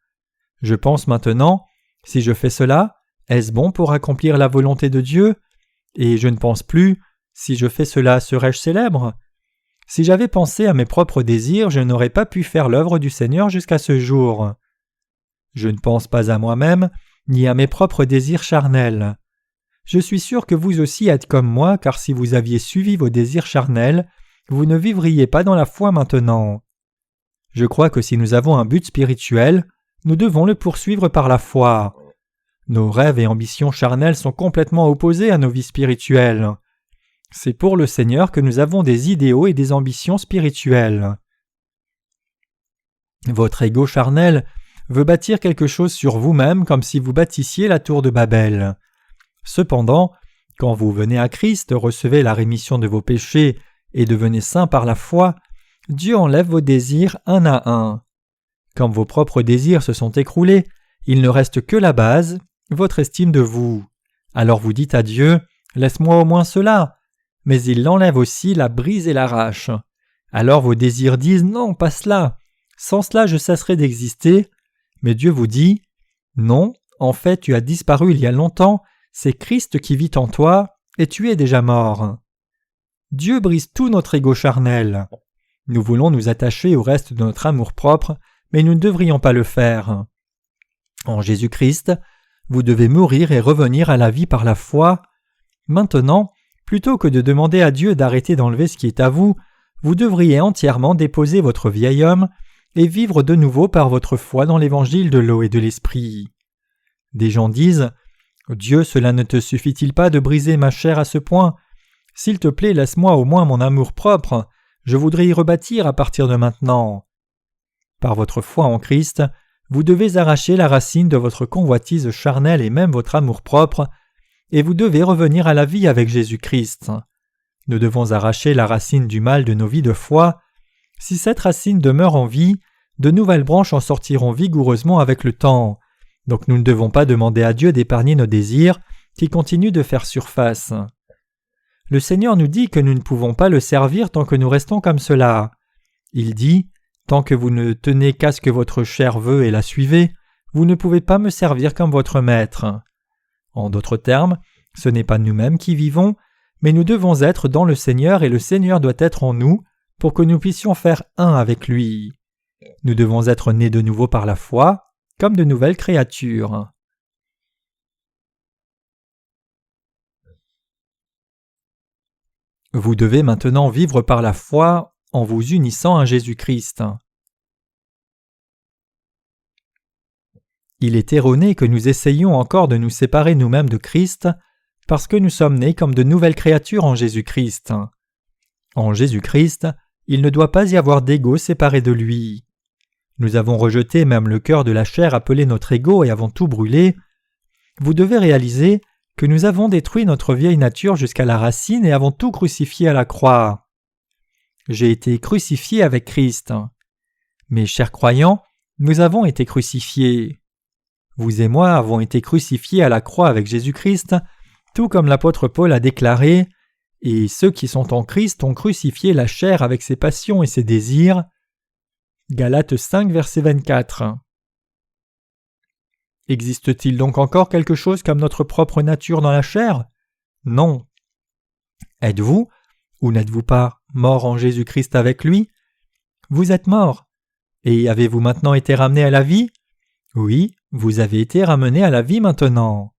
Je pense maintenant, si je fais cela, est-ce bon pour accomplir la volonté de Dieu? Et je ne pense plus, si je fais cela, serais-je célèbre? Si j'avais pensé à mes propres désirs, je n'aurais pas pu faire l'œuvre du Seigneur jusqu'à ce jour. Je ne pense pas à moi-même, ni à mes propres désirs charnels. Je suis sûr que vous aussi êtes comme moi, car si vous aviez suivi vos désirs charnels, vous ne vivriez pas dans la foi maintenant. Je crois que si nous avons un but spirituel, nous devons le poursuivre par la foi. Nos rêves et ambitions charnelles sont complètement opposés à nos vies spirituelles. C'est pour le Seigneur que nous avons des idéaux et des ambitions spirituelles. Votre ego charnel veut bâtir quelque chose sur vous-même comme si vous bâtissiez la tour de Babel. Cependant, quand vous venez à Christ, recevez la rémission de vos péchés et devenez saints par la foi, Dieu enlève vos désirs un à un. Quand vos propres désirs se sont écroulés, il ne reste que la base, votre estime de vous. Alors vous dites à Dieu, « Laisse-moi au moins cela », mais il l'enlève aussi, la brise et l'arrache. Alors vos désirs disent « Non, pas cela. Sans cela, je cesserai d'exister. » Mais Dieu vous dit « Non, en fait, tu as disparu il y a longtemps, c'est Christ qui vit en toi, et tu es déjà mort. » Dieu brise tout notre ego charnel. Nous voulons nous attacher au reste de notre amour-propre, mais nous ne devrions pas le faire. En Jésus-Christ, vous devez mourir et revenir à la vie par la foi. Maintenant, plutôt que de demander à Dieu d'arrêter d'enlever ce qui est à vous, vous devriez entièrement déposer votre vieil homme et vivre de nouveau par votre foi dans l'évangile de l'eau et de l'esprit. Des gens disent « Dieu, cela ne te suffit-il pas de briser ma chair à ce point ? S'il te plaît, laisse-moi au moins mon amour propre, je voudrais y rebâtir à partir de maintenant. » Par votre foi en Christ, vous devez arracher la racine de votre convoitise charnelle et même votre amour-propre, et vous devez revenir à la vie avec Jésus-Christ. Nous devons arracher la racine du mal de nos vies de foi. Si cette racine demeure en vie, de nouvelles branches en sortiront vigoureusement avec le temps. Donc nous ne devons pas demander à Dieu d'épargner nos désirs qui continuent de faire surface. Le Seigneur nous dit que nous ne pouvons pas le servir tant que nous restons comme cela. Il dit « Tant que vous ne tenez qu'à ce que votre chair veut et la suivez, vous ne pouvez pas me servir comme votre maître. » En d'autres termes, ce n'est pas nous-mêmes qui vivons, mais nous devons être dans le Seigneur et le Seigneur doit être en nous pour que nous puissions faire un avec lui. Nous devons être nés de nouveau par la foi, comme de nouvelles créatures. Vous devez maintenant vivre par la foi en vous unissant à Jésus-Christ. Il est erroné que nous essayions encore de nous séparer nous-mêmes de Christ parce que nous sommes nés comme de nouvelles créatures en Jésus-Christ. En Jésus-Christ, il ne doit pas y avoir d'ego séparé de lui. Nous avons rejeté même le cœur de la chair appelé notre ego et avons tout brûlé. Vous devez réaliser que nous avons détruit notre vieille nature jusqu'à la racine et avons tout crucifié à la croix. J'ai été crucifié avec Christ. Mes chers croyants, nous avons été crucifiés. Vous et moi avons été crucifiés à la croix avec Jésus-Christ, tout comme l'apôtre Paul a déclaré « Et ceux qui sont en Christ ont crucifié la chair avec ses passions et ses désirs. » Galates 5, verset 24. Existe-t-il donc encore quelque chose comme notre propre nature dans la chair ? Non. Êtes-vous, ou n'êtes-vous pas, mort en Jésus-Christ avec lui ? Vous êtes mort. Et avez-vous maintenant été ramené à la vie ? Oui, vous avez été ramené à la vie maintenant.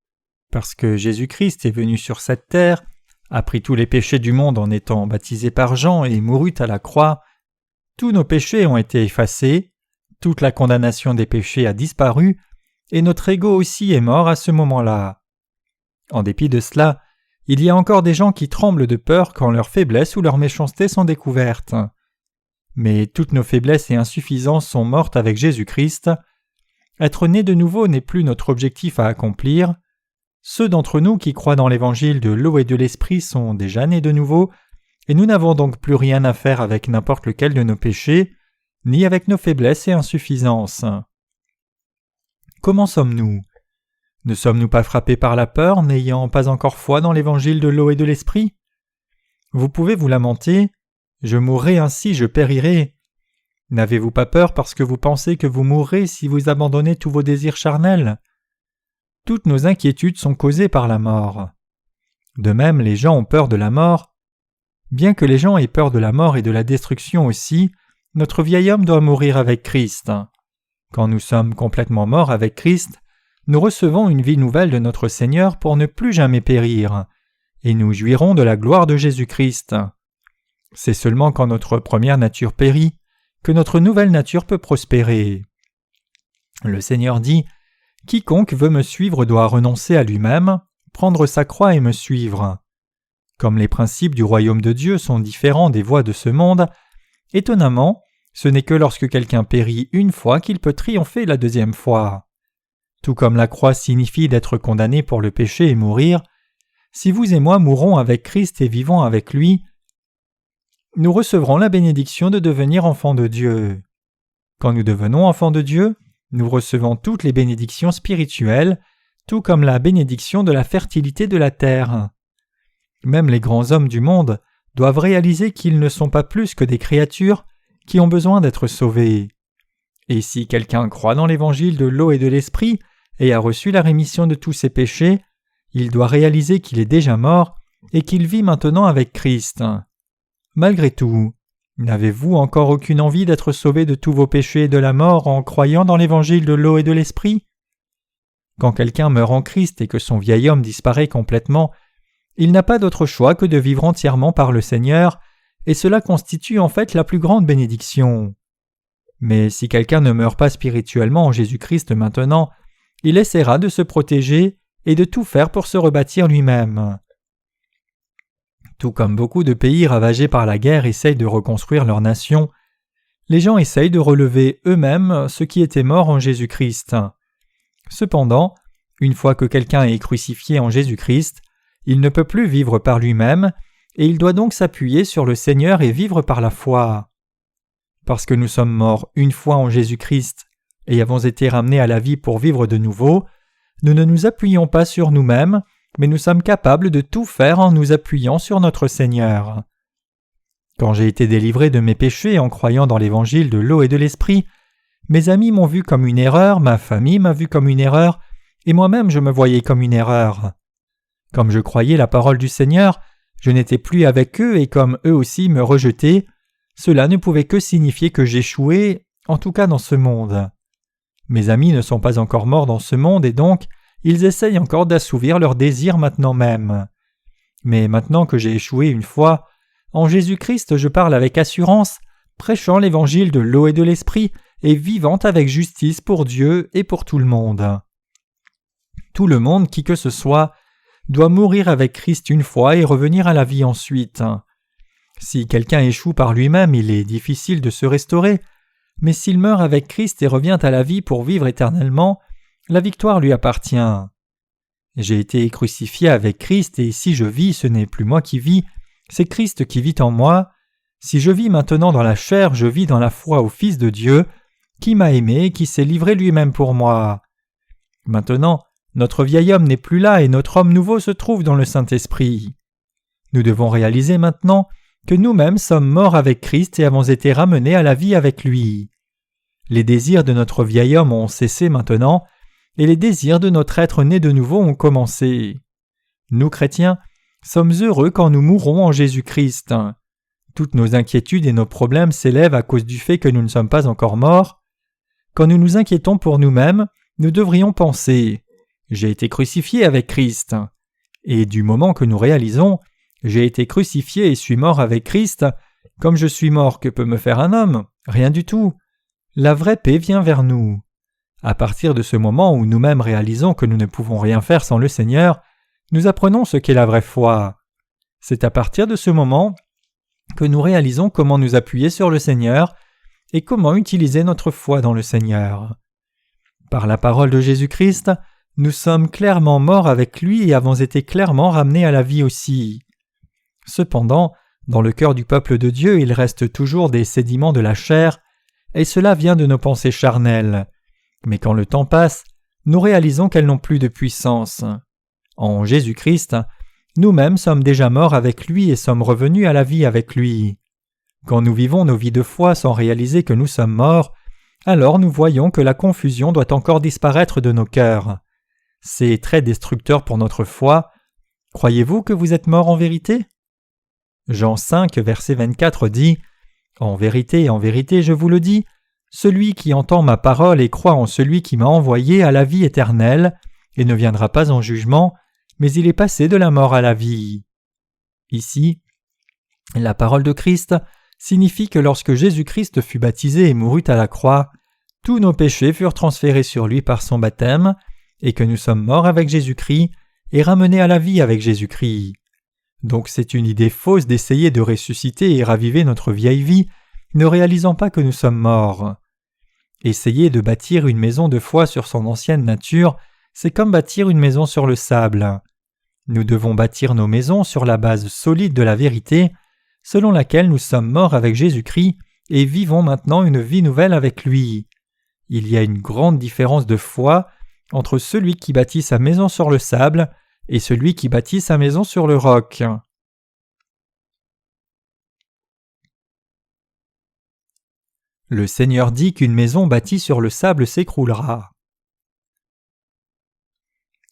Parce que Jésus-Christ est venu sur cette terre, a pris tous les péchés du monde en étant baptisé par Jean et mourut à la croix, tous nos péchés ont été effacés, toute la condamnation des péchés a disparu, et notre ego aussi est mort à ce moment-là. En dépit de cela, il y a encore des gens qui tremblent de peur quand leurs faiblesses ou leurs méchancetés sont découvertes. Mais toutes nos faiblesses et insuffisances sont mortes avec Jésus-Christ. Être né de nouveau n'est plus notre objectif à accomplir. Ceux d'entre nous qui croient dans l'évangile de l'eau et de l'esprit sont déjà nés de nouveau, et nous n'avons donc plus rien à faire avec n'importe lequel de nos péchés, ni avec nos faiblesses et insuffisances. Comment sommes-nous ? Ne sommes-nous pas frappés par la peur, n'ayant pas encore foi dans l'évangile de l'eau et de l'esprit ? Vous pouvez vous lamenter « Je mourrai ainsi, je périrai ». N'avez-vous pas peur parce que vous pensez que vous mourrez si vous abandonnez tous vos désirs charnels ? Toutes nos inquiétudes sont causées par la mort. De même, les gens ont peur de la mort. Bien que les gens aient peur de la mort et de la destruction aussi, notre vieil homme doit mourir avec Christ. Quand nous sommes complètement morts avec Christ, nous recevons une vie nouvelle de notre Seigneur pour ne plus jamais périr, et nous jouirons de la gloire de Jésus-Christ. C'est seulement quand notre première nature périt que notre nouvelle nature peut prospérer. Le Seigneur dit « Quiconque veut me suivre doit renoncer à lui-même, prendre sa croix et me suivre. » Comme les principes du royaume de Dieu sont différents des voies de ce monde, étonnamment, ce n'est que lorsque quelqu'un périt une fois qu'il peut triompher la deuxième fois. Tout comme la croix signifie d'être condamné pour le péché et mourir, si vous et moi mourons avec Christ et vivons avec lui, nous recevrons la bénédiction de devenir enfants de Dieu. Quand nous devenons enfants de Dieu, nous recevons toutes les bénédictions spirituelles, tout comme la bénédiction de la fertilité de la terre. Même les grands hommes du monde doivent réaliser qu'ils ne sont pas plus que des créatures qui ont besoin d'être sauvées. Et si quelqu'un croit dans l'évangile de l'eau et de l'esprit et a reçu la rémission de tous ses péchés, il doit réaliser qu'il est déjà mort et qu'il vit maintenant avec Christ. Malgré tout, N'avez-vous encore aucune envie d'être sauvés de tous vos péchés et de la mort en croyant dans l'évangile de l'eau et de l'esprit? Quand quelqu'un meurt en Christ et que son vieil homme disparaît complètement, il n'a pas d'autre choix que de vivre entièrement par le Seigneur, et cela constitue en fait la plus grande bénédiction. Mais si quelqu'un ne meurt pas spirituellement en Jésus-Christ maintenant, il essaiera de se protéger et de tout faire pour se rebâtir lui-même. Tout comme beaucoup de pays ravagés par la guerre essayent de reconstruire leur nation, les gens essayent de relever eux-mêmes ce qui était mort en Jésus-Christ. Cependant, une fois que quelqu'un est crucifié en Jésus-Christ, il ne peut plus vivre par lui-même, et il doit donc s'appuyer sur le Seigneur et vivre par la foi. Parce que nous sommes morts une fois en Jésus-Christ et avons été ramenés à la vie pour vivre de nouveau, nous ne nous appuyons pas sur nous-mêmes, mais nous sommes capables de tout faire en nous appuyant sur notre Seigneur. Quand j'ai été délivré de mes péchés en croyant dans l'évangile de l'eau et de l'esprit, mes amis m'ont vu comme une erreur, ma famille m'a vu comme une erreur, et moi-même je me voyais comme une erreur. Comme je croyais la parole du Seigneur, je n'étais plus avec eux et comme eux aussi me rejetaient, cela ne pouvait que signifier que j'échouais, en tout cas dans ce monde. Mes amis ne sont pas encore morts dans ce monde et donc ils essayent encore d'assouvir leurs désirs maintenant même. Mais maintenant que j'ai échoué une fois, en Jésus-Christ je parle avec assurance, prêchant l'évangile de l'eau et de l'esprit et vivant avec justice pour Dieu et pour tout le monde. Tout le monde, qui que ce soit, doit mourir avec Christ une fois et revenir à la vie ensuite. Si quelqu'un échoue par lui-même, il est difficile de se restaurer, mais s'il meurt avec Christ et revient à la vie pour vivre éternellement, la victoire lui appartient. J'ai été crucifié avec Christ et si je vis, ce n'est plus moi qui vis, c'est Christ qui vit en moi. Si je vis maintenant dans la chair, je vis dans la foi au Fils de Dieu, qui m'a aimé et qui s'est livré lui-même pour moi. Maintenant, notre vieil homme n'est plus là et notre homme nouveau se trouve dans le Saint-Esprit. Nous devons réaliser maintenant que nous-mêmes sommes morts avec Christ et avons été ramenés à la vie avec lui. Les désirs de notre vieil homme ont cessé maintenant, et les désirs de notre être né de nouveau ont commencé. Nous, chrétiens, sommes heureux quand nous mourrons en Jésus-Christ. Toutes nos inquiétudes et nos problèmes s'élèvent à cause du fait que nous ne sommes pas encore morts. Quand nous nous inquiétons pour nous-mêmes, nous devrions penser « J'ai été crucifié avec Christ ». Et du moment que nous réalisons « J'ai été crucifié et suis mort avec Christ », comme je suis mort, que peut me faire un homme? Rien du tout. La vraie paix vient vers nous. À partir de ce moment où nous-mêmes réalisons que nous ne pouvons rien faire sans le Seigneur, nous apprenons ce qu'est la vraie foi. C'est à partir de ce moment que nous réalisons comment nous appuyer sur le Seigneur et comment utiliser notre foi dans le Seigneur. Par la parole de Jésus-Christ, nous sommes clairement morts avec lui et avons été clairement ramenés à la vie aussi. Cependant, dans le cœur du peuple de Dieu, il reste toujours des sédiments de la chair, et cela vient de nos pensées charnelles. Mais quand le temps passe, nous réalisons qu'elles n'ont plus de puissance. En Jésus-Christ, nous-mêmes sommes déjà morts avec lui et sommes revenus à la vie avec lui. Quand nous vivons nos vies de foi sans réaliser que nous sommes morts, alors nous voyons que la confusion doit encore disparaître de nos cœurs. C'est très destructeur pour notre foi. Croyez-vous que vous êtes morts en vérité? Jean 5, verset 24 dit « En vérité, je vous le dis, celui qui entend ma parole et croit en celui qui m'a envoyé a la vie éternelle, et ne viendra pas en jugement, mais il est passé de la mort à la vie. » Ici, la parole de Christ signifie que lorsque Jésus-Christ fut baptisé et mourut à la croix, tous nos péchés furent transférés sur lui par son baptême, et que nous sommes morts avec Jésus-Christ et ramenés à la vie avec Jésus-Christ. Donc c'est une idée fausse d'essayer de ressusciter et raviver notre vieille vie, ne réalisant pas que nous sommes morts. Essayer de bâtir une maison de foi sur son ancienne nature, c'est comme bâtir une maison sur le sable. Nous devons bâtir nos maisons sur la base solide de la vérité, selon laquelle nous sommes morts avec Jésus-Christ et vivons maintenant une vie nouvelle avec lui. Il y a une grande différence de foi entre celui qui bâtit sa maison sur le sable et celui qui bâtit sa maison sur le roc. Le Seigneur dit qu'une maison bâtie sur le sable s'écroulera.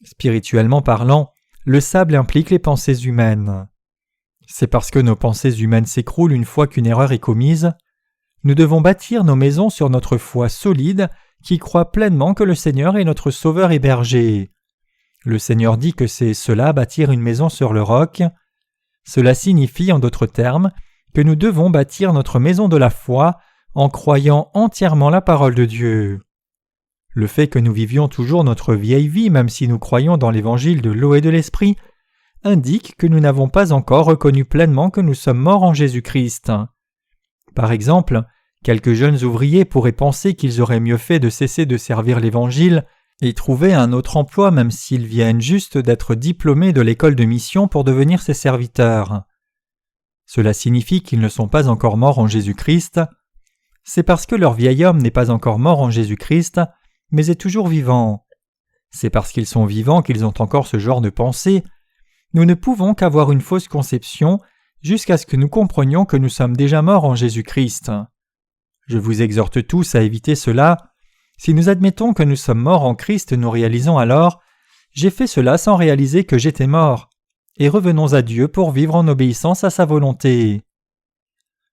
Spirituellement parlant, le sable implique les pensées humaines. C'est parce que nos pensées humaines s'écroulent une fois qu'une erreur est commise. Nous devons bâtir nos maisons sur notre foi solide qui croit pleinement que le Seigneur est notre Sauveur et berger. Le Seigneur dit que c'est cela bâtir une maison sur le roc. Cela signifie, en d'autres termes, que nous devons bâtir notre maison de la foi en croyant entièrement la parole de Dieu. Le fait que nous vivions toujours notre vieille vie, même si nous croyons dans l'évangile de l'eau et de l'esprit, indique que nous n'avons pas encore reconnu pleinement que nous sommes morts en Jésus-Christ. Par exemple, quelques jeunes ouvriers pourraient penser qu'ils auraient mieux fait de cesser de servir l'Évangile et trouver un autre emploi même s'ils viennent juste d'être diplômés de l'école de mission pour devenir ses serviteurs. Cela signifie qu'ils ne sont pas encore morts en Jésus-Christ. C'est parce que leur vieil homme n'est pas encore mort en Jésus-Christ, mais est toujours vivant. C'est parce qu'ils sont vivants qu'ils ont encore ce genre de pensée. Nous ne pouvons qu'avoir une fausse conception jusqu'à ce que nous comprenions que nous sommes déjà morts en Jésus-Christ. Je vous exhorte tous à éviter cela. Si nous admettons que nous sommes morts en Christ, nous réalisons alors « J'ai fait cela sans réaliser que j'étais mort » et revenons à Dieu pour vivre en obéissance à sa volonté.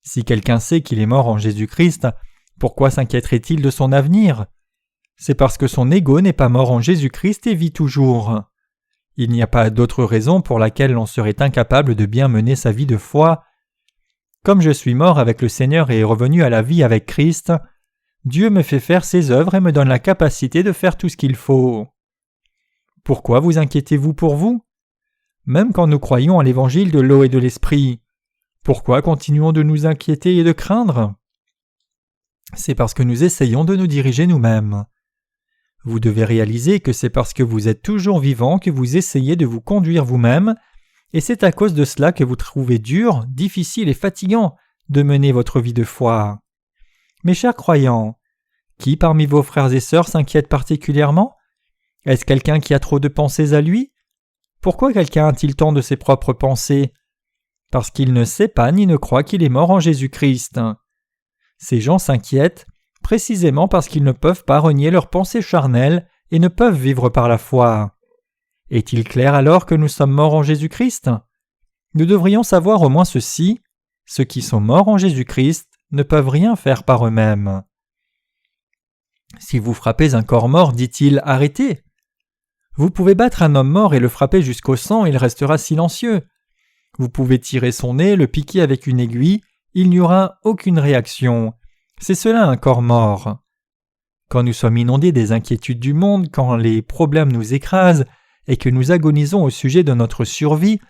Si quelqu'un sait qu'il est mort en Jésus-Christ, pourquoi s'inquiéterait-il de son avenir ? C'est parce que son ego n'est pas mort en Jésus-Christ et vit toujours. Il n'y a pas d'autre raison pour laquelle l'on serait incapable de bien mener sa vie de foi. Comme je suis mort avec le Seigneur et revenu à la vie avec Christ, Dieu me fait faire ses œuvres et me donne la capacité de faire tout ce qu'il faut. Pourquoi vous inquiétez-vous pour vous ? Même quand nous croyons à l'évangile de l'eau et de l'esprit, pourquoi continuons de nous inquiéter et de craindre ? C'est parce que nous essayons de nous diriger nous-mêmes. Vous devez réaliser que c'est parce que vous êtes toujours vivant que vous essayez de vous conduire vous-même, et c'est à cause de cela que vous trouvez dur, difficile et fatigant de mener votre vie de foi. Mes chers croyants, qui parmi vos frères et sœurs s'inquiète particulièrement ? Est-ce quelqu'un qui a trop de pensées à lui ? Pourquoi quelqu'un a-t-il tant de ses propres pensées ? Parce qu'il ne sait pas ni ne croit qu'il est mort en Jésus-Christ. Ces gens s'inquiètent précisément parce qu'ils ne peuvent pas renier leurs pensées charnelles et ne peuvent vivre par la foi. Est-il clair alors que nous sommes morts en Jésus-Christ ? Nous devrions savoir au moins ceci, ceux qui sont morts en Jésus-Christ ne peuvent rien faire par eux-mêmes. Si vous frappez un corps mort, dit-il, arrêtez. Vous pouvez battre un homme mort et le frapper jusqu'au sang, il restera silencieux. Vous pouvez tirer son nez, le piquer avec une aiguille, il n'y aura aucune réaction. C'est cela un corps mort. Quand nous sommes inondés des inquiétudes du monde, quand les problèmes nous écrasent et que nous agonisons au sujet de notre survie,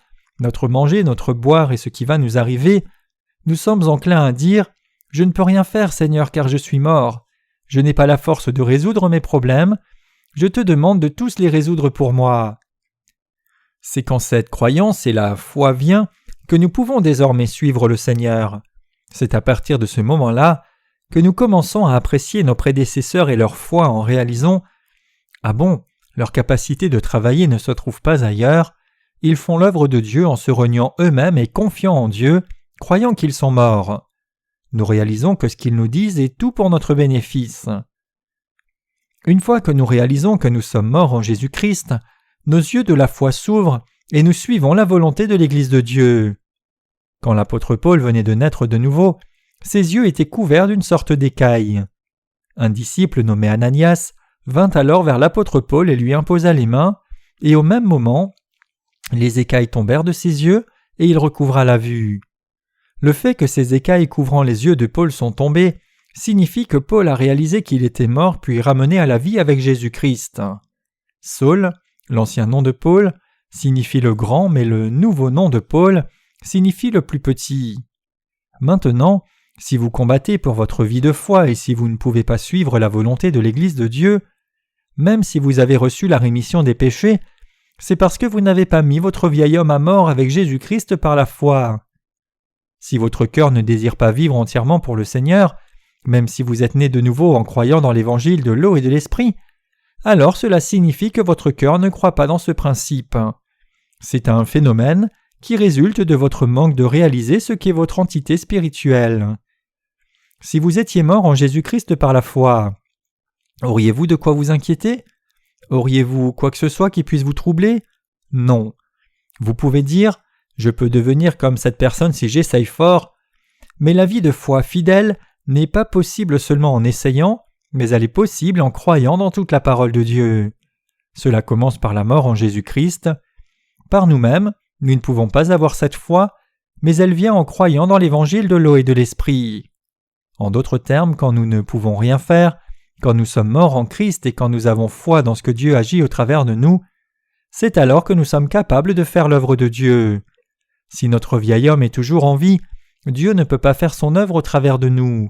notre manger, notre boire et ce qui va nous arriver, nous sommes enclins à dire « Je ne peux rien faire, Seigneur, car je suis mort. Je n'ai pas la force de résoudre mes problèmes. Je te demande de tous les résoudre pour moi. » C'est quand cette croyance et la foi vient que nous pouvons désormais suivre le Seigneur. C'est à partir de ce moment-là que nous commençons à apprécier nos prédécesseurs et leur foi en réalisant « Ah bon, leur capacité de travailler ne se trouve pas ailleurs. Ils font l'œuvre de Dieu en se reniant eux-mêmes et confiant en Dieu, croyant qu'ils sont morts. » Nous réalisons que ce qu'ils nous disent est tout pour notre bénéfice. Une fois que nous réalisons que nous sommes morts en Jésus-Christ, nos yeux de la foi s'ouvrent et nous suivons la volonté de l'Église de Dieu. Quand l'apôtre Paul venait de naître de nouveau, ses yeux étaient couverts d'une sorte d'écaille. Un disciple nommé Ananias vint alors vers l'apôtre Paul et lui imposa les mains, et au même moment, les écailles tombèrent de ses yeux et il recouvra la vue. Le fait que ces écailles couvrant les yeux de Paul sont tombées signifie que Paul a réalisé qu'il était mort puis ramené à la vie avec Jésus-Christ. Saul, l'ancien nom de Paul, signifie le grand, mais le nouveau nom de Paul signifie le plus petit. Maintenant, si vous combattez pour votre vie de foi et si vous ne pouvez pas suivre la volonté de l'Église de Dieu, même si vous avez reçu la rémission des péchés, c'est parce que vous n'avez pas mis votre vieil homme à mort avec Jésus-Christ par la foi. Si votre cœur ne désire pas vivre entièrement pour le Seigneur, même si vous êtes né de nouveau en croyant dans l'évangile de l'eau et de l'esprit, alors cela signifie que votre cœur ne croit pas dans ce principe. C'est un phénomène qui résulte de votre manque de réaliser ce qu'est votre entité spirituelle. Si vous étiez mort en Jésus-Christ par la foi, auriez-vous de quoi vous inquiéter ? Auriez-vous quoi que ce soit qui puisse vous troubler ? Non. Vous pouvez dire Je peux devenir comme cette personne si j'essaye fort. Mais la vie de foi fidèle n'est pas possible seulement en essayant, mais elle est possible en croyant dans toute la parole de Dieu. Cela commence par la mort en Jésus-Christ. Par nous-mêmes, nous ne pouvons pas avoir cette foi, mais elle vient en croyant dans l'évangile de l'eau et de l'esprit. En d'autres termes, quand nous ne pouvons rien faire, quand nous sommes morts en Christ et quand nous avons foi dans ce que Dieu agit au travers de nous, c'est alors que nous sommes capables de faire l'œuvre de Dieu. Si notre vieil homme est toujours en vie, Dieu ne peut pas faire son œuvre au travers de nous.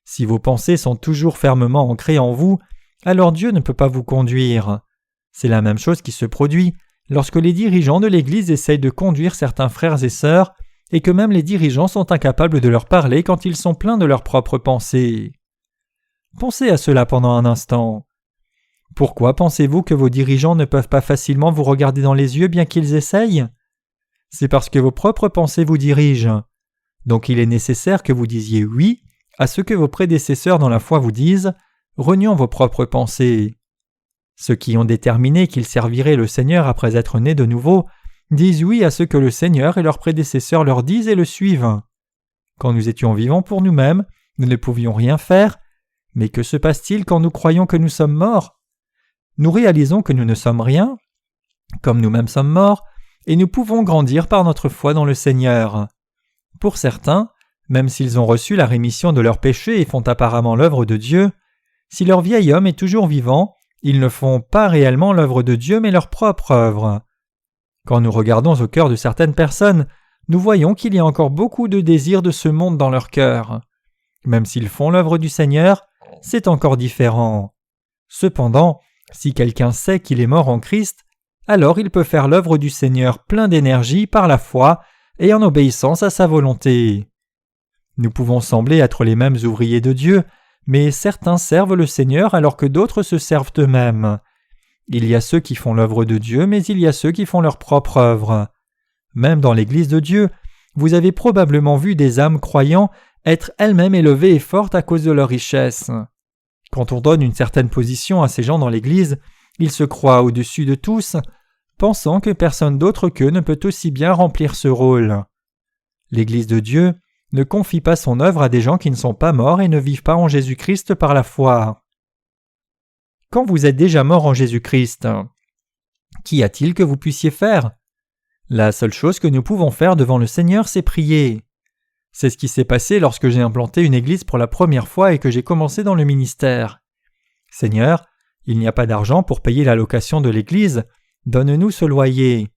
Si vos pensées sont toujours fermement ancrées en vous, alors Dieu ne peut pas vous conduire. C'est la même chose qui se produit lorsque les dirigeants de l'Église essayent de conduire certains frères et sœurs et que même les dirigeants sont incapables de leur parler quand ils sont pleins de leurs propres pensées. Pensez à cela pendant un instant. Pourquoi pensez-vous que vos dirigeants ne peuvent pas facilement vous regarder dans les yeux bien qu'ils essayent ? C'est parce que vos propres pensées vous dirigent. Donc il est nécessaire que vous disiez oui à ce que vos prédécesseurs dans la foi vous disent, reniant vos propres pensées. Ceux qui ont déterminé qu'ils serviraient le Seigneur après être nés de nouveau disent oui à ce que le Seigneur et leurs prédécesseurs leur disent et le suivent. Quand nous étions vivants pour nous-mêmes, nous ne pouvions rien faire, mais que se passe-t-il quand nous croyons que nous sommes morts ? Nous réalisons que nous ne sommes rien, comme nous-mêmes sommes morts, et nous pouvons grandir par notre foi dans le Seigneur. Pour certains, même s'ils ont reçu la rémission de leurs péchés et font apparemment l'œuvre de Dieu, si leur vieil homme est toujours vivant, ils ne font pas réellement l'œuvre de Dieu mais leur propre œuvre. Quand nous regardons au cœur de certaines personnes, nous voyons qu'il y a encore beaucoup de désirs de ce monde dans leur cœur. Même s'ils font l'œuvre du Seigneur, c'est encore différent. Cependant, si quelqu'un sait qu'il est mort en Christ, alors il peut faire l'œuvre du Seigneur plein d'énergie par la foi et en obéissance à sa volonté. Nous pouvons sembler être les mêmes ouvriers de Dieu, mais certains servent le Seigneur alors que d'autres se servent eux-mêmes. Il y a ceux qui font l'œuvre de Dieu, mais il y a ceux qui font leur propre œuvre. Même dans l'Église de Dieu, vous avez probablement vu des âmes croyants être elles-mêmes élevées et fortes à cause de leur richesse. Quand on donne une certaine position à ces gens dans l'Église, ils se croient au-dessus de tous, pensant que personne d'autre qu'eux ne peut aussi bien remplir ce rôle. L'Église de Dieu ne confie pas son œuvre à des gens qui ne sont pas morts et ne vivent pas en Jésus-Christ par la foi. Quand vous êtes déjà mort en Jésus-Christ, qu'y a-t-il que vous puissiez faire ? La seule chose que nous pouvons faire devant le Seigneur, c'est prier. C'est ce qui s'est passé lorsque j'ai implanté une église pour la première fois et que j'ai commencé dans le ministère. Seigneur, il n'y a pas d'argent pour payer la location de l'église, donne-nous ce loyer.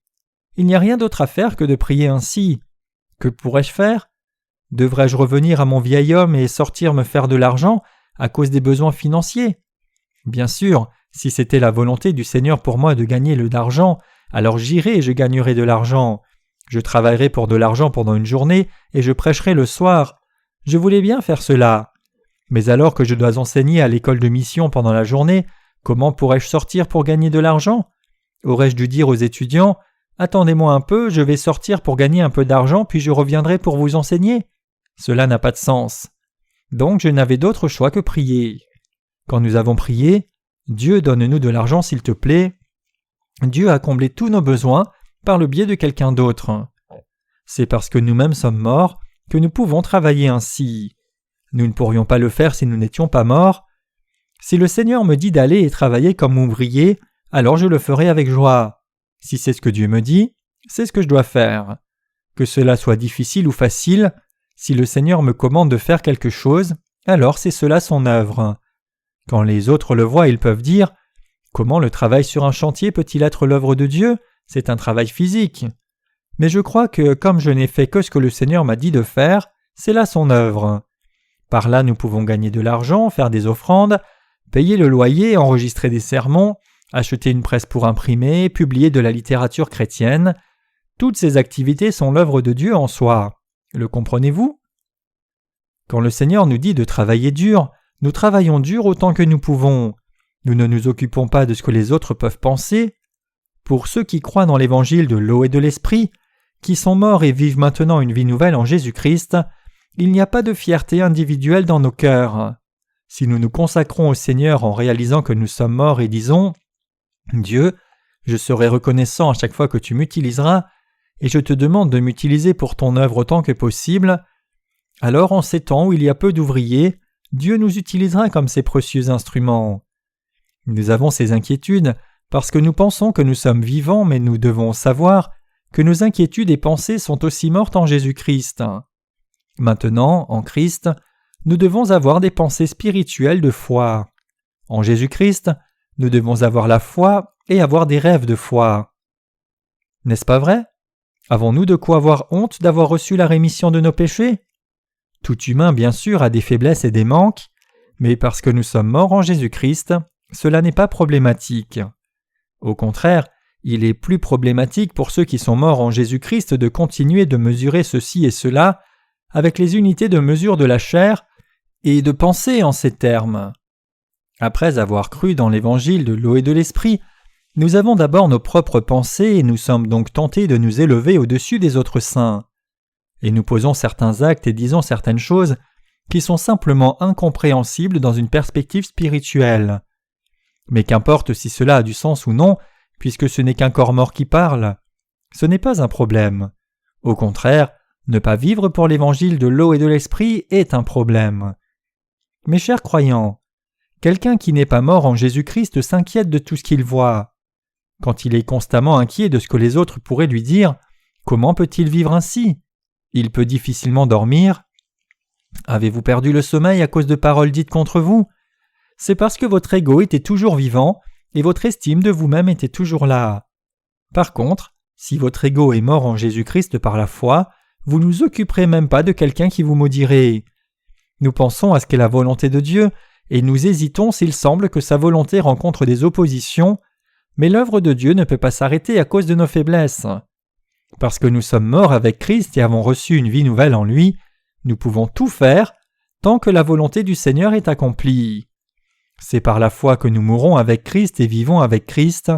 Il n'y a rien d'autre à faire que de prier ainsi. Que pourrais-je faire ? Devrais-je revenir à mon vieil homme et sortir me faire de l'argent à cause des besoins financiers ? Bien sûr, si c'était la volonté du Seigneur pour moi de gagner de l'argent, alors j'irai et je gagnerai de l'argent. Je travaillerai pour de l'argent pendant une journée et je prêcherai le soir. Je voulais bien faire cela. Mais alors que je dois enseigner à l'école de mission pendant la journée, comment pourrais-je sortir pour gagner de l'argent ? Aurais-je dû dire aux étudiants « Attendez-moi un peu, je vais sortir pour gagner un peu d'argent puis je reviendrai pour vous enseigner ?» Cela n'a pas de sens. Donc je n'avais d'autre choix que prier. Quand nous avons prié « Dieu, donne-nous de l'argent s'il te plaît », Dieu a comblé tous nos besoins par le biais de quelqu'un d'autre. C'est parce que nous-mêmes sommes morts que nous pouvons travailler ainsi. Nous ne pourrions pas le faire si nous n'étions pas morts. Si le Seigneur me dit d'aller et travailler comme ouvrier, alors je le ferai avec joie. Si c'est ce que Dieu me dit, c'est ce que je dois faire. Que cela soit difficile ou facile, si le Seigneur me commande de faire quelque chose, alors c'est cela son œuvre. Quand les autres le voient, ils peuvent dire « Comment le travail sur un chantier peut-il être l'œuvre de Dieu ? C'est un travail physique. » Mais je crois que comme je n'ai fait que ce que le Seigneur m'a dit de faire, c'est là son œuvre. Par là, nous pouvons gagner de l'argent, faire des offrandes, payer le loyer, enregistrer des sermons, acheter une presse pour imprimer, publier de la littérature chrétienne. Toutes ces activités sont l'œuvre de Dieu en soi. Le comprenez-vous ? Quand le Seigneur nous dit de travailler dur, nous travaillons dur autant que nous pouvons. Nous ne nous occupons pas de ce que les autres peuvent penser. Pour ceux qui croient dans l'évangile de l'eau et de l'esprit, qui sont morts et vivent maintenant une vie nouvelle en Jésus-Christ, il n'y a pas de fierté individuelle dans nos cœurs. Si nous nous consacrons au Seigneur en réalisant que nous sommes morts et disons « Dieu, je serai reconnaissant à chaque fois que tu m'utiliseras », et je te demande de m'utiliser pour ton œuvre autant que possible, alors en ces temps où il y a peu d'ouvriers, Dieu nous utilisera comme ses précieux instruments. Nous avons ces inquiétudes parce que nous pensons que nous sommes vivants, mais nous devons savoir que nos inquiétudes et pensées sont aussi mortes en Jésus-Christ. Maintenant, en Christ, nous devons avoir des pensées spirituelles de foi. En Jésus-Christ, nous devons avoir la foi et avoir des rêves de foi. N'est-ce pas vrai? Avons-nous de quoi avoir honte d'avoir reçu la rémission de nos péchés? Tout humain, bien sûr, a des faiblesses et des manques, mais parce que nous sommes morts en Jésus-Christ, cela n'est pas problématique. Au contraire, il est plus problématique pour ceux qui sont morts en Jésus-Christ de continuer de mesurer ceci et cela avec les unités de mesure de la chair et de penser en ces termes. Après avoir cru dans l'évangile de l'eau et de l'esprit, nous avons d'abord nos propres pensées et nous sommes donc tentés de nous élever au-dessus des autres saints. Et nous posons certains actes et disons certaines choses qui sont simplement incompréhensibles dans une perspective spirituelle. Mais qu'importe si cela a du sens ou non, puisque ce n'est qu'un corps mort qui parle, ce n'est pas un problème. Au contraire, ne pas vivre pour l'évangile de l'eau et de l'esprit est un problème. Mes chers croyants, quelqu'un qui n'est pas mort en Jésus-Christ s'inquiète de tout ce qu'il voit. Quand il est constamment inquiet de ce que les autres pourraient lui dire, comment peut-il vivre ainsi? Il peut difficilement dormir. Avez-vous perdu le sommeil à cause de paroles dites contre vous? C'est parce que votre ego était toujours vivant et votre estime de vous-même était toujours là. Par contre, si votre ego est mort en Jésus-Christ par la foi, vous ne vous occuperez même pas de quelqu'un qui vous maudirait. Nous pensons à ce qu'est la volonté de Dieu et nous hésitons s'il semble que sa volonté rencontre des oppositions, mais l'œuvre de Dieu ne peut pas s'arrêter à cause de nos faiblesses. Parce que nous sommes morts avec Christ et avons reçu une vie nouvelle en lui, nous pouvons tout faire tant que la volonté du Seigneur est accomplie. C'est par la foi que nous mourrons avec Christ et vivons avec Christ.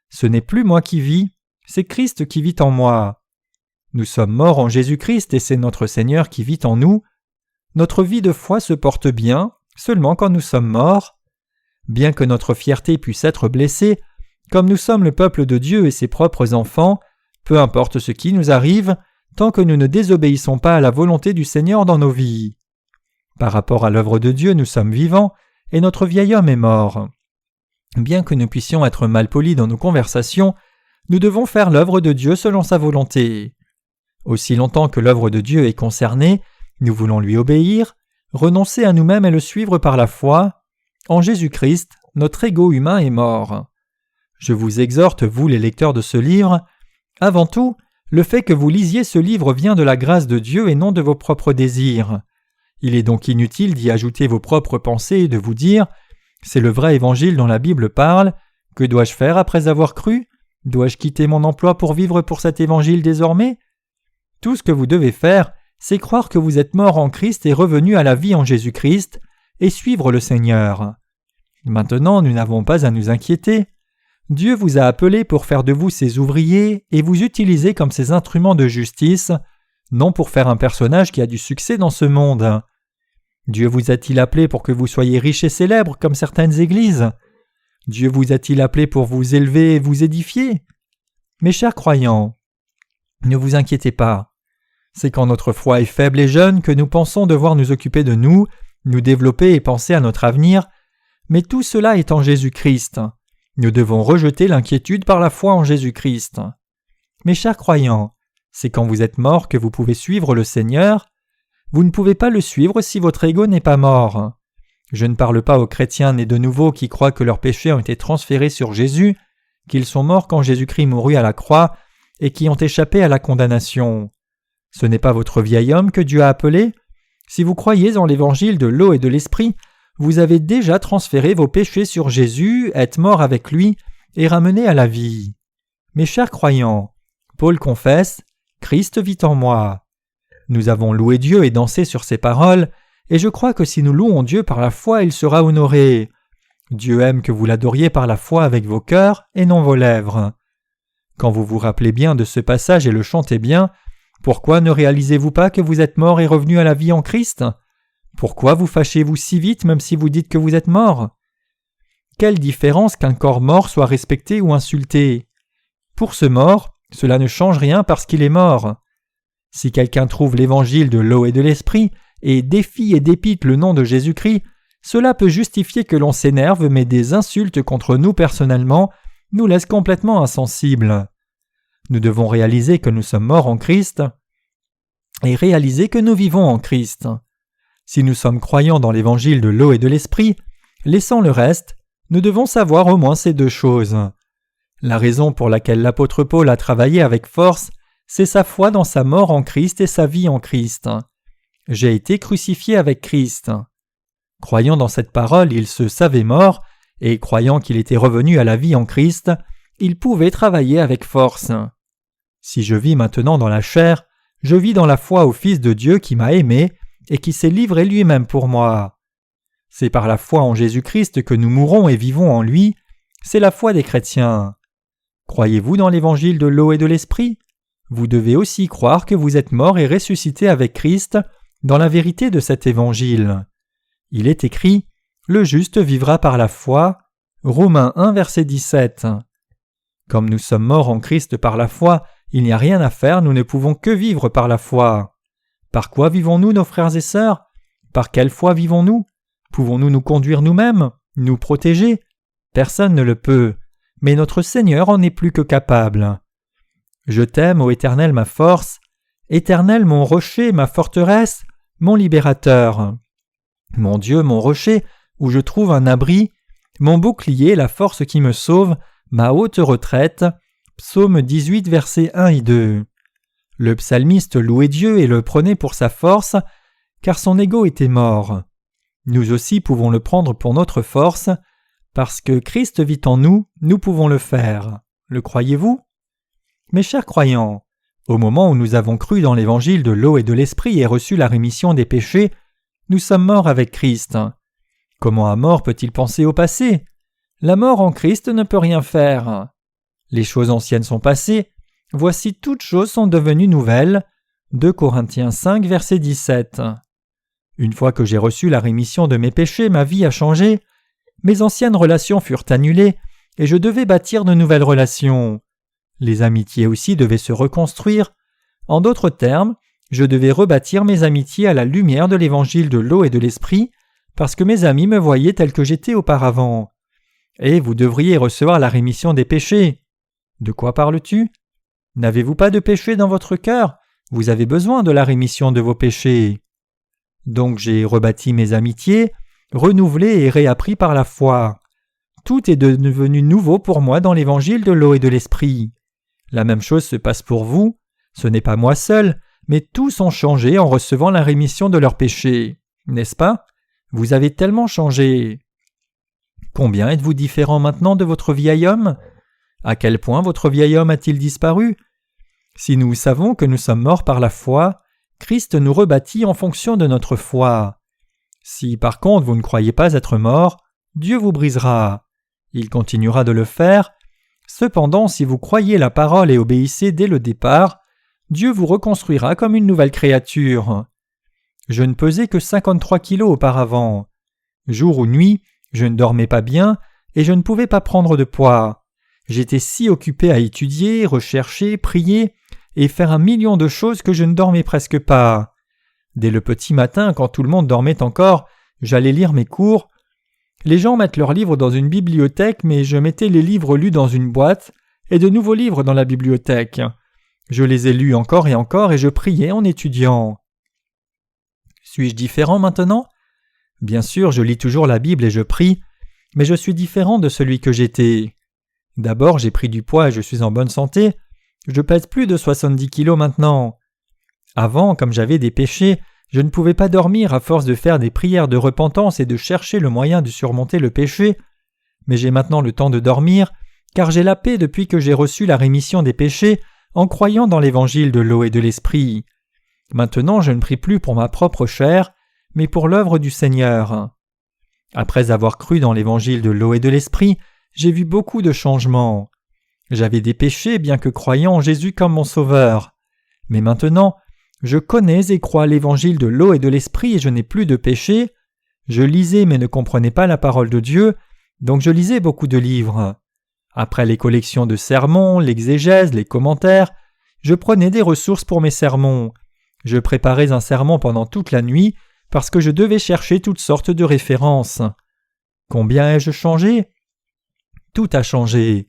Ce n'est plus moi qui vis, c'est Christ qui vit en moi. Nous sommes morts en Jésus-Christ et c'est notre Seigneur qui vit en nous. Notre vie de foi se porte bien seulement quand nous sommes morts. Bien que notre fierté puisse être blessée, comme nous sommes le peuple de Dieu et ses propres enfants, peu importe ce qui nous arrive, tant que nous ne désobéissons pas à la volonté du Seigneur dans nos vies. Par rapport à l'œuvre de Dieu, nous sommes vivants et notre vieil homme est mort. Bien que nous puissions être malpolis dans nos conversations, nous devons faire l'œuvre de Dieu selon sa volonté. Aussi longtemps que l'œuvre de Dieu est concernée, nous voulons lui obéir, renoncer à nous-mêmes et le suivre par la foi. En Jésus-Christ, notre ego humain est mort. Je vous exhorte, vous les lecteurs de ce livre, avant tout, le fait que vous lisiez ce livre vient de la grâce de Dieu et non de vos propres désirs. Il est donc inutile d'y ajouter vos propres pensées et de vous dire « C'est le vrai évangile dont la Bible parle, que dois-je faire après avoir cru? Dois-je quitter mon emploi pour vivre pour cet évangile désormais ?» Tout ce que vous devez faire, c'est croire que vous êtes mort en Christ et revenu à la vie en Jésus-Christ et suivre le Seigneur. Maintenant, nous n'avons pas à nous inquiéter. Dieu vous a appelés pour faire de vous ses ouvriers et vous utiliser comme ses instruments de justice, non pour faire un personnage qui a du succès dans ce monde. Dieu vous a-t-il appelé pour que vous soyez riches et célèbres comme certaines églises? Dieu vous a-t-il appelé pour vous élever et vous édifier? Mes chers croyants, ne vous inquiétez pas. C'est quand notre foi est faible et jeune que nous pensons devoir nous occuper de nous, nous développer et penser à notre avenir, mais tout cela est en Jésus-Christ. Nous devons rejeter l'inquiétude par la foi en Jésus-Christ. Mes chers croyants, c'est quand vous êtes morts que vous pouvez suivre le Seigneur. Vous ne pouvez pas le suivre si votre ego n'est pas mort. Je ne parle pas aux chrétiens nés de nouveau qui croient que leurs péchés ont été transférés sur Jésus, qu'ils sont morts quand Jésus-Christ mourut à la croix et qui ont échappé à la condamnation. Ce n'est pas votre vieil homme que Dieu a appelé. Si vous croyez en l'évangile de l'eau et de l'esprit, vous avez déjà transféré vos péchés sur Jésus, êtes mort avec lui et ramené à la vie. Mes chers croyants, Paul confesse « Christ vit en moi ». Nous avons loué Dieu et dansé sur ses paroles, et je crois que si nous louons Dieu par la foi, il sera honoré. Dieu aime que vous l'adoriez par la foi avec vos cœurs et non vos lèvres. Quand vous vous rappelez bien de ce passage et le chantez bien, pourquoi ne réalisez-vous pas que vous êtes mort et revenu à la vie en Christ? Pourquoi vous fâchez-vous si vite même si vous dites que vous êtes mort? Quelle différence qu'un corps mort soit respecté ou insulté? Pour ce mort, Cela ne change rien parce qu'il est mort. Si quelqu'un trouve l'évangile de l'eau et de l'esprit et défie et dépite le nom de Jésus-Christ, cela peut justifier que l'on s'énerve, mais des insultes contre nous personnellement nous laissent complètement insensibles. Nous devons réaliser que nous sommes morts en Christ et réaliser que nous vivons en Christ. Si nous sommes croyants dans l'évangile de l'eau et de l'esprit, laissant le reste, nous devons savoir au moins ces deux choses. La raison pour laquelle l'apôtre Paul a travaillé avec force, c'est sa foi dans sa mort en Christ et sa vie en Christ. J'ai été crucifié avec Christ. Croyant dans cette parole, il se savait mort, et croyant qu'il était revenu à la vie en Christ, il pouvait travailler avec force. Si je vis maintenant dans la chair, je vis dans la foi au Fils de Dieu qui m'a aimé et qui s'est livré lui-même pour moi. C'est par la foi en Jésus-Christ que nous mourons et vivons en lui, c'est la foi des chrétiens. Croyez-vous dans l'évangile de l'eau et de l'esprit ? Vous devez aussi croire que vous êtes mort et ressuscité avec Christ dans la vérité de cet évangile. Il est écrit « Le juste vivra par la foi » Romains 1, verset 17. Comme nous sommes morts en Christ par la foi, il n'y a rien à faire, nous ne pouvons que vivre par la foi. Par quoi vivons-nous, nos frères et sœurs ? Par quelle foi vivons-nous ? Pouvons-nous nous conduire nous-mêmes, nous protéger ? Personne ne le peut, mais notre Seigneur en est plus que capable. Je t'aime, ô Éternel, ma force, Éternel, mon rocher, ma forteresse, mon libérateur. Mon Dieu, mon rocher, où je trouve un abri, mon bouclier, la force qui me sauve, ma haute retraite. Psaume 18, versets 1 et 2. Le psalmiste louait Dieu et le prenait pour sa force, car son ego était mort. Nous aussi pouvons le prendre pour notre force, parce que Christ vit en nous, nous pouvons le faire. Le croyez-vous ? Mes chers croyants, au moment où nous avons cru dans l'évangile de l'eau et de l'esprit et reçu la rémission des péchés, nous sommes morts avec Christ. Comment un mort peut-il penser au passé ? La mort en Christ ne peut rien faire. Les choses anciennes sont passées, voici toutes choses sont devenues nouvelles. 2 Corinthiens 5, verset 17. Une fois que j'ai reçu la rémission de mes péchés, ma vie a changé. Mes anciennes relations furent annulées et je devais bâtir de nouvelles relations. Les amitiés aussi devaient se reconstruire. En d'autres termes, je devais rebâtir mes amitiés à la lumière de l'évangile de l'eau et de l'esprit, parce que mes amis me voyaient tel que j'étais auparavant. Et vous devriez recevoir la rémission des péchés. De quoi parles-tu ? N'avez-vous pas de péché dans votre cœur ? Vous avez besoin de la rémission de vos péchés. Donc j'ai rebâti mes amitiés, renouvelé et réappris par la foi. Tout est devenu nouveau pour moi dans l'évangile de l'eau et de l'esprit. La même chose se passe pour vous. Ce n'est pas moi seul, mais tous ont changé en recevant la rémission de leurs péchés. N'est-ce pas ? Vous avez tellement changé. Combien êtes-vous différent maintenant de votre vieil homme ? À quel point votre vieil homme a-t-il disparu ? Si nous savons que nous sommes morts par la foi, Christ nous rebâtit en fonction de notre foi. Si par contre vous ne croyez pas être mort, Dieu vous brisera. Il continuera de le faire. Cependant, si vous croyez la parole et obéissez dès le départ, Dieu vous reconstruira comme une nouvelle créature. Je ne pesais que 53 kilos auparavant. Jour ou nuit, je ne dormais pas bien et je ne pouvais pas prendre de poids. J'étais si occupé à étudier, rechercher, prier et faire 1 million de choses que je ne dormais presque pas. Dès le petit matin, quand tout le monde dormait encore, j'allais lire mes cours. Les gens mettent leurs livres dans une bibliothèque, mais je mettais les livres lus dans une boîte et de nouveaux livres dans la bibliothèque. Je les ai lus encore et je priais en étudiant. Suis-je différent maintenant ? Bien sûr, je lis toujours la Bible et je prie, mais je suis différent de celui que j'étais. D'abord, j'ai pris du poids et je suis en bonne santé. Je pèse plus de 70 kilos maintenant. Avant, comme j'avais des péchés, je ne pouvais pas dormir à force de faire des prières de repentance et de chercher le moyen de surmonter le péché. Mais j'ai maintenant le temps de dormir, car j'ai la paix depuis que j'ai reçu la rémission des péchés en croyant dans l'évangile de l'eau et de l'esprit. Maintenant, je ne prie plus pour ma propre chair, mais pour l'œuvre du Seigneur. Après avoir cru dans l'évangile de l'eau et de l'esprit, j'ai vu beaucoup de changements. J'avais des péchés bien que croyant en Jésus comme mon sauveur. Mais maintenant, je connais et crois l'évangile de l'eau et de l'esprit et je n'ai plus de péché. Je lisais mais ne comprenais pas la parole de Dieu, donc je lisais beaucoup de livres. Après les collections de sermons, l'exégèse, les commentaires, je prenais des ressources pour mes sermons. Je préparais un sermon pendant toute la nuit parce que je devais chercher toutes sortes de références. Combien ai-je changé ? Tout a changé.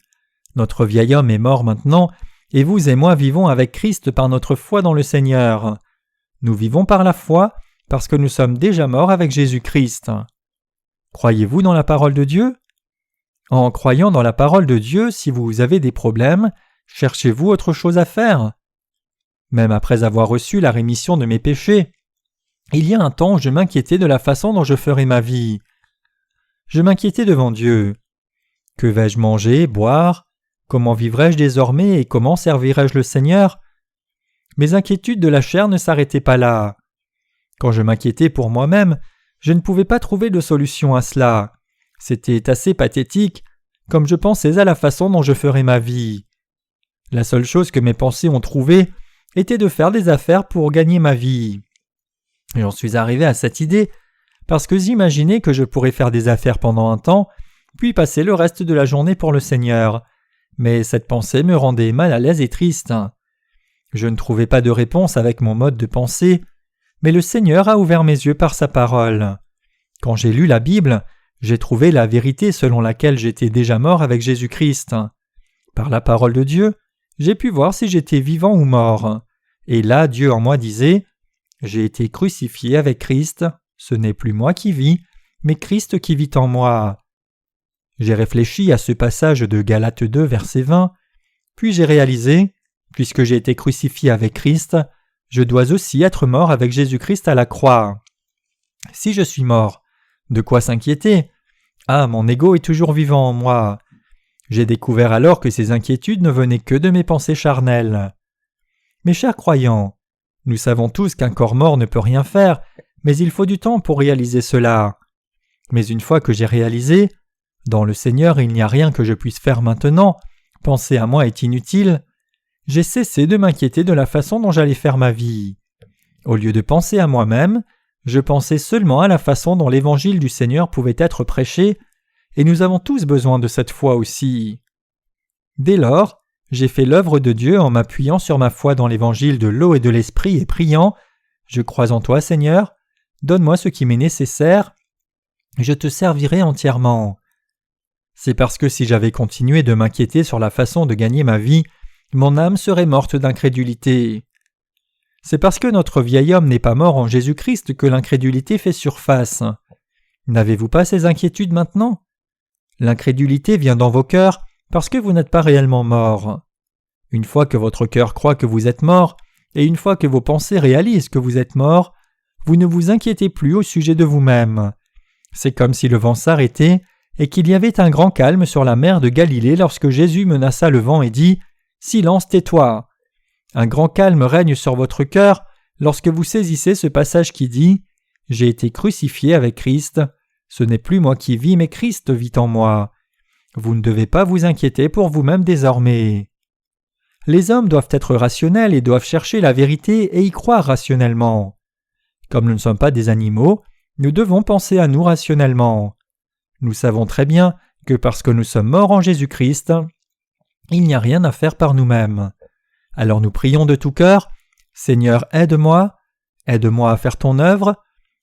Notre vieil homme est mort maintenant, et vous et moi vivons avec Christ par notre foi dans le Seigneur. Nous vivons par la foi parce que nous sommes déjà morts avec Jésus-Christ. Croyez-vous dans la parole de Dieu ? En croyant dans la parole de Dieu, si vous avez des problèmes, cherchez-vous autre chose à faire ? Même après avoir reçu la rémission de mes péchés, il y a un temps où je m'inquiétais de la façon dont je ferais ma vie. Je m'inquiétais devant Dieu. Que vais-je manger, boire ? Comment vivrai-je désormais et comment servirai-je le Seigneur ? Mes inquiétudes de la chair ne s'arrêtaient pas là. Quand je m'inquiétais pour moi-même, je ne pouvais pas trouver de solution à cela. C'était assez pathétique, comme je pensais à la façon dont je ferais ma vie. La seule chose que mes pensées ont trouvée était de faire des affaires pour gagner ma vie. J'en suis arrivé à cette idée parce que j'imaginais que je pourrais faire des affaires pendant un temps, puis passer le reste de la journée pour le Seigneur. Mais cette pensée me rendait mal à l'aise et triste. Je ne trouvais pas de réponse avec mon mode de pensée, mais le Seigneur a ouvert mes yeux par sa parole. Quand j'ai lu la Bible, j'ai trouvé la vérité selon laquelle j'étais déjà mort avec Jésus-Christ. Par la parole de Dieu, j'ai pu voir si j'étais vivant ou mort. Et là, Dieu en moi disait « J'ai été crucifié avec Christ, ce n'est plus moi qui vis, mais Christ qui vit en moi. » J'ai réfléchi à ce passage de Galates 2, verset 20, puis j'ai réalisé, puisque j'ai été crucifié avec Christ, je dois aussi être mort avec Jésus-Christ à la croix. Si je suis mort, de quoi s'inquiéter ? Ah, mon ego est toujours vivant en moi. J'ai découvert alors que ces inquiétudes ne venaient que de mes pensées charnelles. Mes chers croyants, nous savons tous qu'un corps mort ne peut rien faire, mais il faut du temps pour réaliser cela. Mais une fois que j'ai réalisé, dans le Seigneur il n'y a rien que je puisse faire maintenant, penser à moi est inutile, j'ai cessé de m'inquiéter de la façon dont j'allais faire ma vie. Au lieu de penser à moi-même, je pensais seulement à la façon dont l'évangile du Seigneur pouvait être prêché, et nous avons tous besoin de cette foi aussi. Dès lors, j'ai fait l'œuvre de Dieu en m'appuyant sur ma foi dans l'évangile de l'eau et de l'esprit et priant « Je crois en toi, Seigneur, donne-moi ce qui m'est nécessaire, je te servirai entièrement. » C'est parce que si j'avais continué de m'inquiéter sur la façon de gagner ma vie, mon âme serait morte d'incrédulité. C'est parce que notre vieil homme n'est pas mort en Jésus-Christ que l'incrédulité fait surface. N'avez-vous pas ces inquiétudes maintenant ? L'incrédulité vient dans vos cœurs parce que vous n'êtes pas réellement mort. Une fois que votre cœur croit que vous êtes mort, et une fois que vos pensées réalisent que vous êtes mort, vous ne vous inquiétez plus au sujet de vous-même. C'est comme si le vent s'arrêtait et qu'il y avait un grand calme sur la mer de Galilée lorsque Jésus menaça le vent et dit « Silence, tais-toi !» Un grand calme règne sur votre cœur lorsque vous saisissez ce passage qui dit « J'ai été crucifié avec Christ, ce n'est plus moi qui vis, mais Christ vit en moi. » Vous ne devez pas vous inquiéter pour vous-même désormais. Les hommes doivent être rationnels et doivent chercher la vérité et y croire rationnellement. Comme nous ne sommes pas des animaux, nous devons penser à nous rationnellement. Nous savons très bien que parce que nous sommes morts en Jésus-Christ, il n'y a rien à faire par nous-mêmes. Alors nous prions de tout cœur, « Seigneur, aide-moi à faire ton œuvre.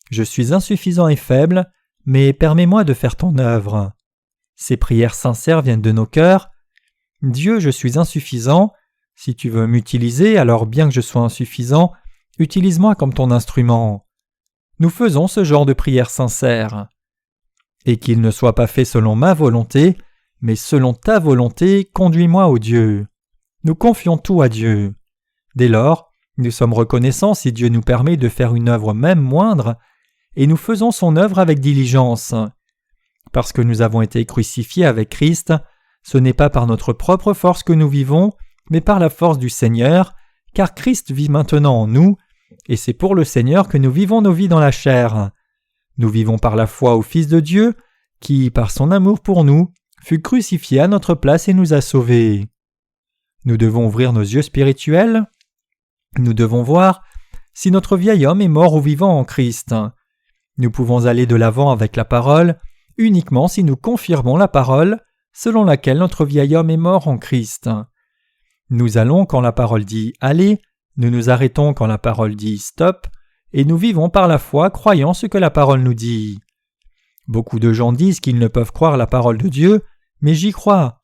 Je suis insuffisant et faible, mais permets-moi de faire ton œuvre. » Ces prières sincères viennent de nos cœurs. « Dieu, je suis insuffisant. Si tu veux m'utiliser, alors bien que je sois insuffisant, utilise-moi comme ton instrument. » Nous faisons ce genre de prières sincères. Et qu'il ne soit pas fait selon ma volonté, mais selon ta volonté, conduis-moi, ô Dieu. Nous confions tout à Dieu. Dès lors, nous sommes reconnaissants si Dieu nous permet de faire une œuvre même moindre, et nous faisons son œuvre avec diligence. Parce que nous avons été crucifiés avec Christ, ce n'est pas par notre propre force que nous vivons, mais par la force du Seigneur, car Christ vit maintenant en nous, et c'est pour le Seigneur que nous vivons nos vies dans la chair. Nous vivons par la foi au Fils de Dieu, qui, par son amour pour nous, fut crucifié à notre place et nous a sauvés. Nous devons ouvrir nos yeux spirituels. Nous devons voir si notre vieil homme est mort ou vivant en Christ. Nous pouvons aller de l'avant avec la parole uniquement si nous confirmons la parole, selon laquelle notre vieil homme est mort en Christ. Nous allons quand la parole dit « allez », nous nous arrêtons quand la parole dit « stop », et nous vivons par la foi croyant ce que la parole nous dit. Beaucoup de gens disent qu'ils ne peuvent croire la parole de Dieu, mais j'y crois.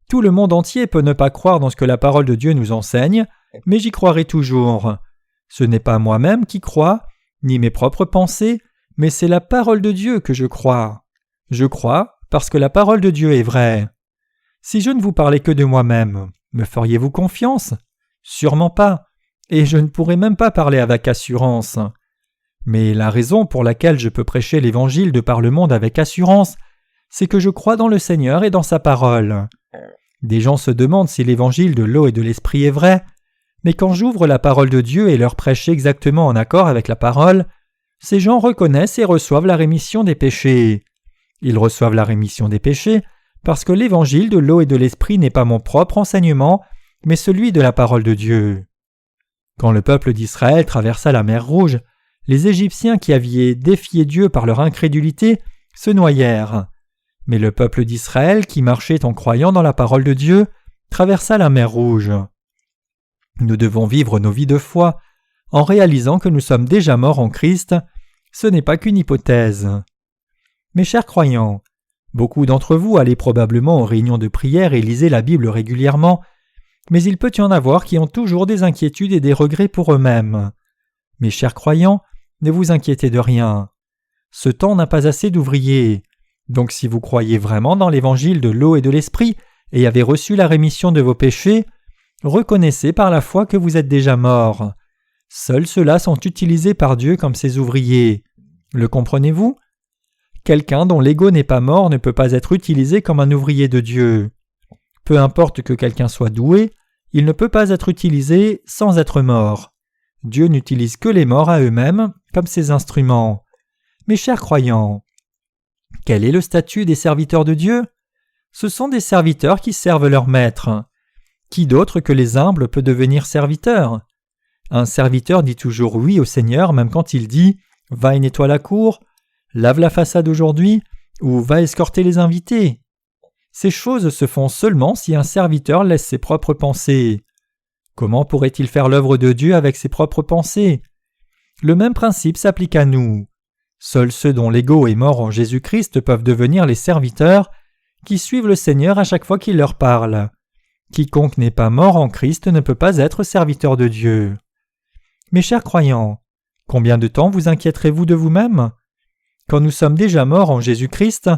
Tout le monde entier peut ne pas croire dans ce que la parole de Dieu nous enseigne, mais j'y croirai toujours. Ce n'est pas moi-même qui crois, ni mes propres pensées, mais c'est la parole de Dieu que je crois. Je crois parce que la parole de Dieu est vraie. Si je ne vous parlais que de moi-même, me feriez-vous confiance? Sûrement pas, et je ne pourrais même pas parler avec assurance. Mais la raison pour laquelle je peux prêcher l'Évangile de par le monde avec assurance, c'est que je crois dans le Seigneur et dans sa parole. Des gens se demandent si l'Évangile de l'eau et de l'Esprit est vrai, mais quand j'ouvre la parole de Dieu et leur prêche exactement en accord avec la parole, ces gens reconnaissent et reçoivent la rémission des péchés. Ils reçoivent la rémission des péchés parce que l'Évangile de l'eau et de l'Esprit n'est pas mon propre enseignement, mais celui de la parole de Dieu. Quand le peuple d'Israël traversa la mer Rouge, les Égyptiens qui avaient défié Dieu par leur incrédulité se noyèrent. Mais le peuple d'Israël qui marchait en croyant dans la parole de Dieu traversa la mer Rouge. Nous devons vivre nos vies de foi en réalisant que nous sommes déjà morts en Christ. Ce n'est pas qu'une hypothèse. Mes chers croyants, beaucoup d'entre vous allez probablement aux réunions de prière et lisez la Bible régulièrement, mais il peut y en avoir qui ont toujours des inquiétudes et des regrets pour eux-mêmes. Mes chers croyants, ne vous inquiétez de rien. Ce temps n'a pas assez d'ouvriers. Donc si vous croyez vraiment dans l'Évangile de l'eau et de l'Esprit et avez reçu la rémission de vos péchés, reconnaissez par la foi que vous êtes déjà morts. Seuls ceux-là sont utilisés par Dieu comme ses ouvriers. Le comprenez-vous? Quelqu'un dont l'ego n'est pas mort ne peut pas être utilisé comme un ouvrier de Dieu. Peu importe que quelqu'un soit doué, il ne peut pas être utilisé sans être mort. Dieu n'utilise que les morts à eux-mêmes comme ses instruments. Mes chers croyants, quel est le statut des serviteurs de Dieu? Ce sont des serviteurs qui servent leur maître. Qui d'autre que les humbles peut devenir serviteur? Un serviteur dit toujours oui au Seigneur même quand il dit « Va et nettoie la cour »,« Lave la façade aujourd'hui » ou « Va escorter les invités ». Ces choses se font seulement si un serviteur laisse ses propres pensées. Comment pourrait-il faire l'œuvre de Dieu avec ses propres pensées? Le même principe s'applique à nous. Seuls ceux dont l'ego est mort en Jésus-Christ peuvent devenir les serviteurs qui suivent le Seigneur à chaque fois qu'il leur parle. Quiconque n'est pas mort en Christ ne peut pas être serviteur de Dieu. Mes chers croyants, combien de temps vous inquiéterez-vous de vous-même? Quand nous sommes déjà morts en Jésus-Christ,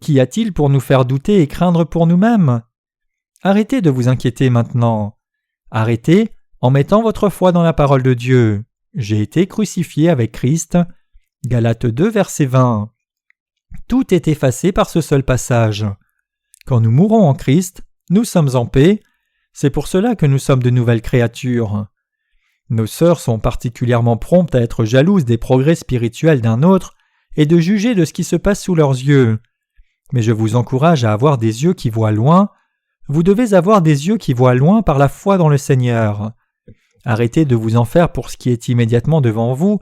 qu'y a-t-il pour nous faire douter et craindre pour nous-mêmes? Arrêtez de vous inquiéter maintenant. Arrêtez en mettant votre foi dans la parole de Dieu. J'ai été crucifié avec Christ. Galates 2, verset 20. Tout est effacé par ce seul passage. Quand nous mourons en Christ, nous sommes en paix. C'est pour cela que nous sommes de nouvelles créatures. Nos sœurs sont particulièrement promptes à être jalouses des progrès spirituels d'un autre et de juger de ce qui se passe sous leurs yeux. Mais je vous encourage à avoir des yeux qui voient loin. Vous devez avoir des yeux qui voient loin par la foi dans le Seigneur. Arrêtez de vous en faire pour ce qui est immédiatement devant vous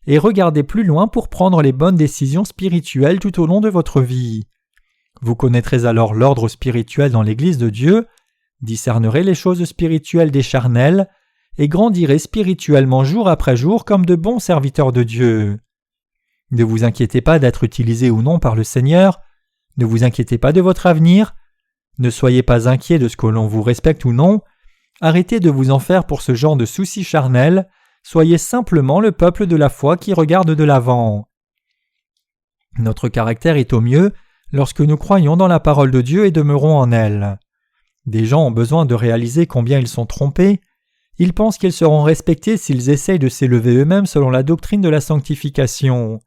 et regardez plus loin pour prendre les bonnes décisions spirituelles tout au long de votre vie. Vous connaîtrez alors l'ordre spirituel dans l'Église de Dieu, discernerez les choses spirituelles des charnels et grandirez spirituellement jour après jour comme de bons serviteurs de Dieu. Ne vous inquiétez pas d'être utilisé ou non par le Seigneur, ne vous inquiétez pas de votre avenir, ne soyez pas inquiets de ce que l'on vous respecte ou non, arrêtez de vous en faire pour ce genre de soucis charnels, soyez simplement le peuple de la foi qui regarde de l'avant. Notre caractère est au mieux lorsque nous croyons dans la parole de Dieu et demeurons en elle. Des gens ont besoin de réaliser combien ils sont trompés. Ils pensent qu'ils seront respectés s'ils essayent de s'élever eux-mêmes selon la doctrine de la sanctification.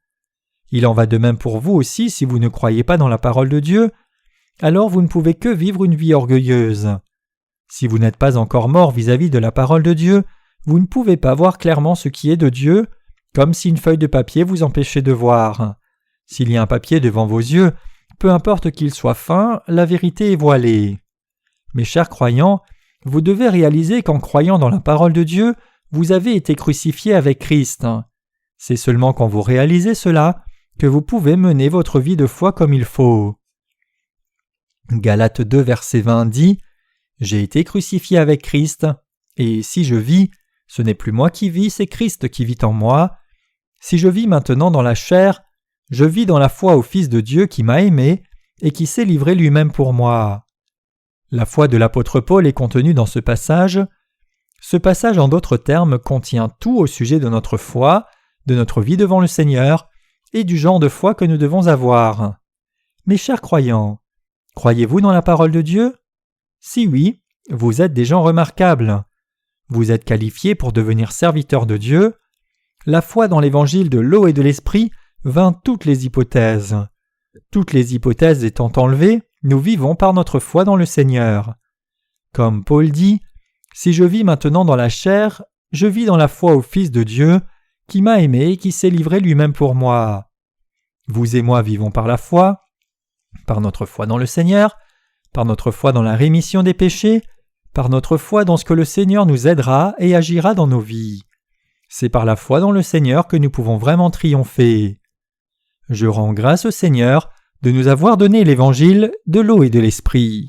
Il en va de même pour vous aussi si vous ne croyez pas dans la parole de Dieu, alors vous ne pouvez que vivre une vie orgueilleuse. Si vous n'êtes pas encore mort vis-à-vis de la parole de Dieu, vous ne pouvez pas voir clairement ce qui est de Dieu, comme si une feuille de papier vous empêchait de voir. S'il y a un papier devant vos yeux, peu importe qu'il soit fin, la vérité est voilée. Mes chers croyants, vous devez réaliser qu'en croyant dans la parole de Dieu, vous avez été crucifiés avec Christ. C'est seulement quand vous réalisez cela que vous pouvez mener votre vie de foi comme il faut. Galates 2, verset 20 dit « J'ai été crucifié avec Christ, et si je vis, ce n'est plus moi qui vis, c'est Christ qui vit en moi. Si je vis maintenant dans la chair, je vis dans la foi au Fils de Dieu qui m'a aimé et qui s'est livré lui-même pour moi. » La foi de l'apôtre Paul est contenue dans ce passage. Ce passage, en d'autres termes, contient tout au sujet de notre foi, de notre vie devant le Seigneur et du genre de foi que nous devons avoir. Mes chers croyants, croyez-vous dans la parole de Dieu? Si oui, vous êtes des gens remarquables. Vous êtes qualifiés pour devenir serviteurs de Dieu. La foi dans l'évangile de l'eau et de l'esprit vainc toutes les hypothèses. Toutes les hypothèses étant enlevées, nous vivons par notre foi dans le Seigneur. Comme Paul dit, « Si je vis maintenant dans la chair, je vis dans la foi au Fils de Dieu, qui m'a aimé et qui s'est livré lui-même pour moi. » Vous et moi vivons par la foi, par notre foi dans le Seigneur, par notre foi dans la rémission des péchés, par notre foi dans ce que le Seigneur nous aidera et agira dans nos vies. C'est par la foi dans le Seigneur que nous pouvons vraiment triompher. Je rends grâce au Seigneur de nous avoir donné l'évangile de l'eau et de l'esprit.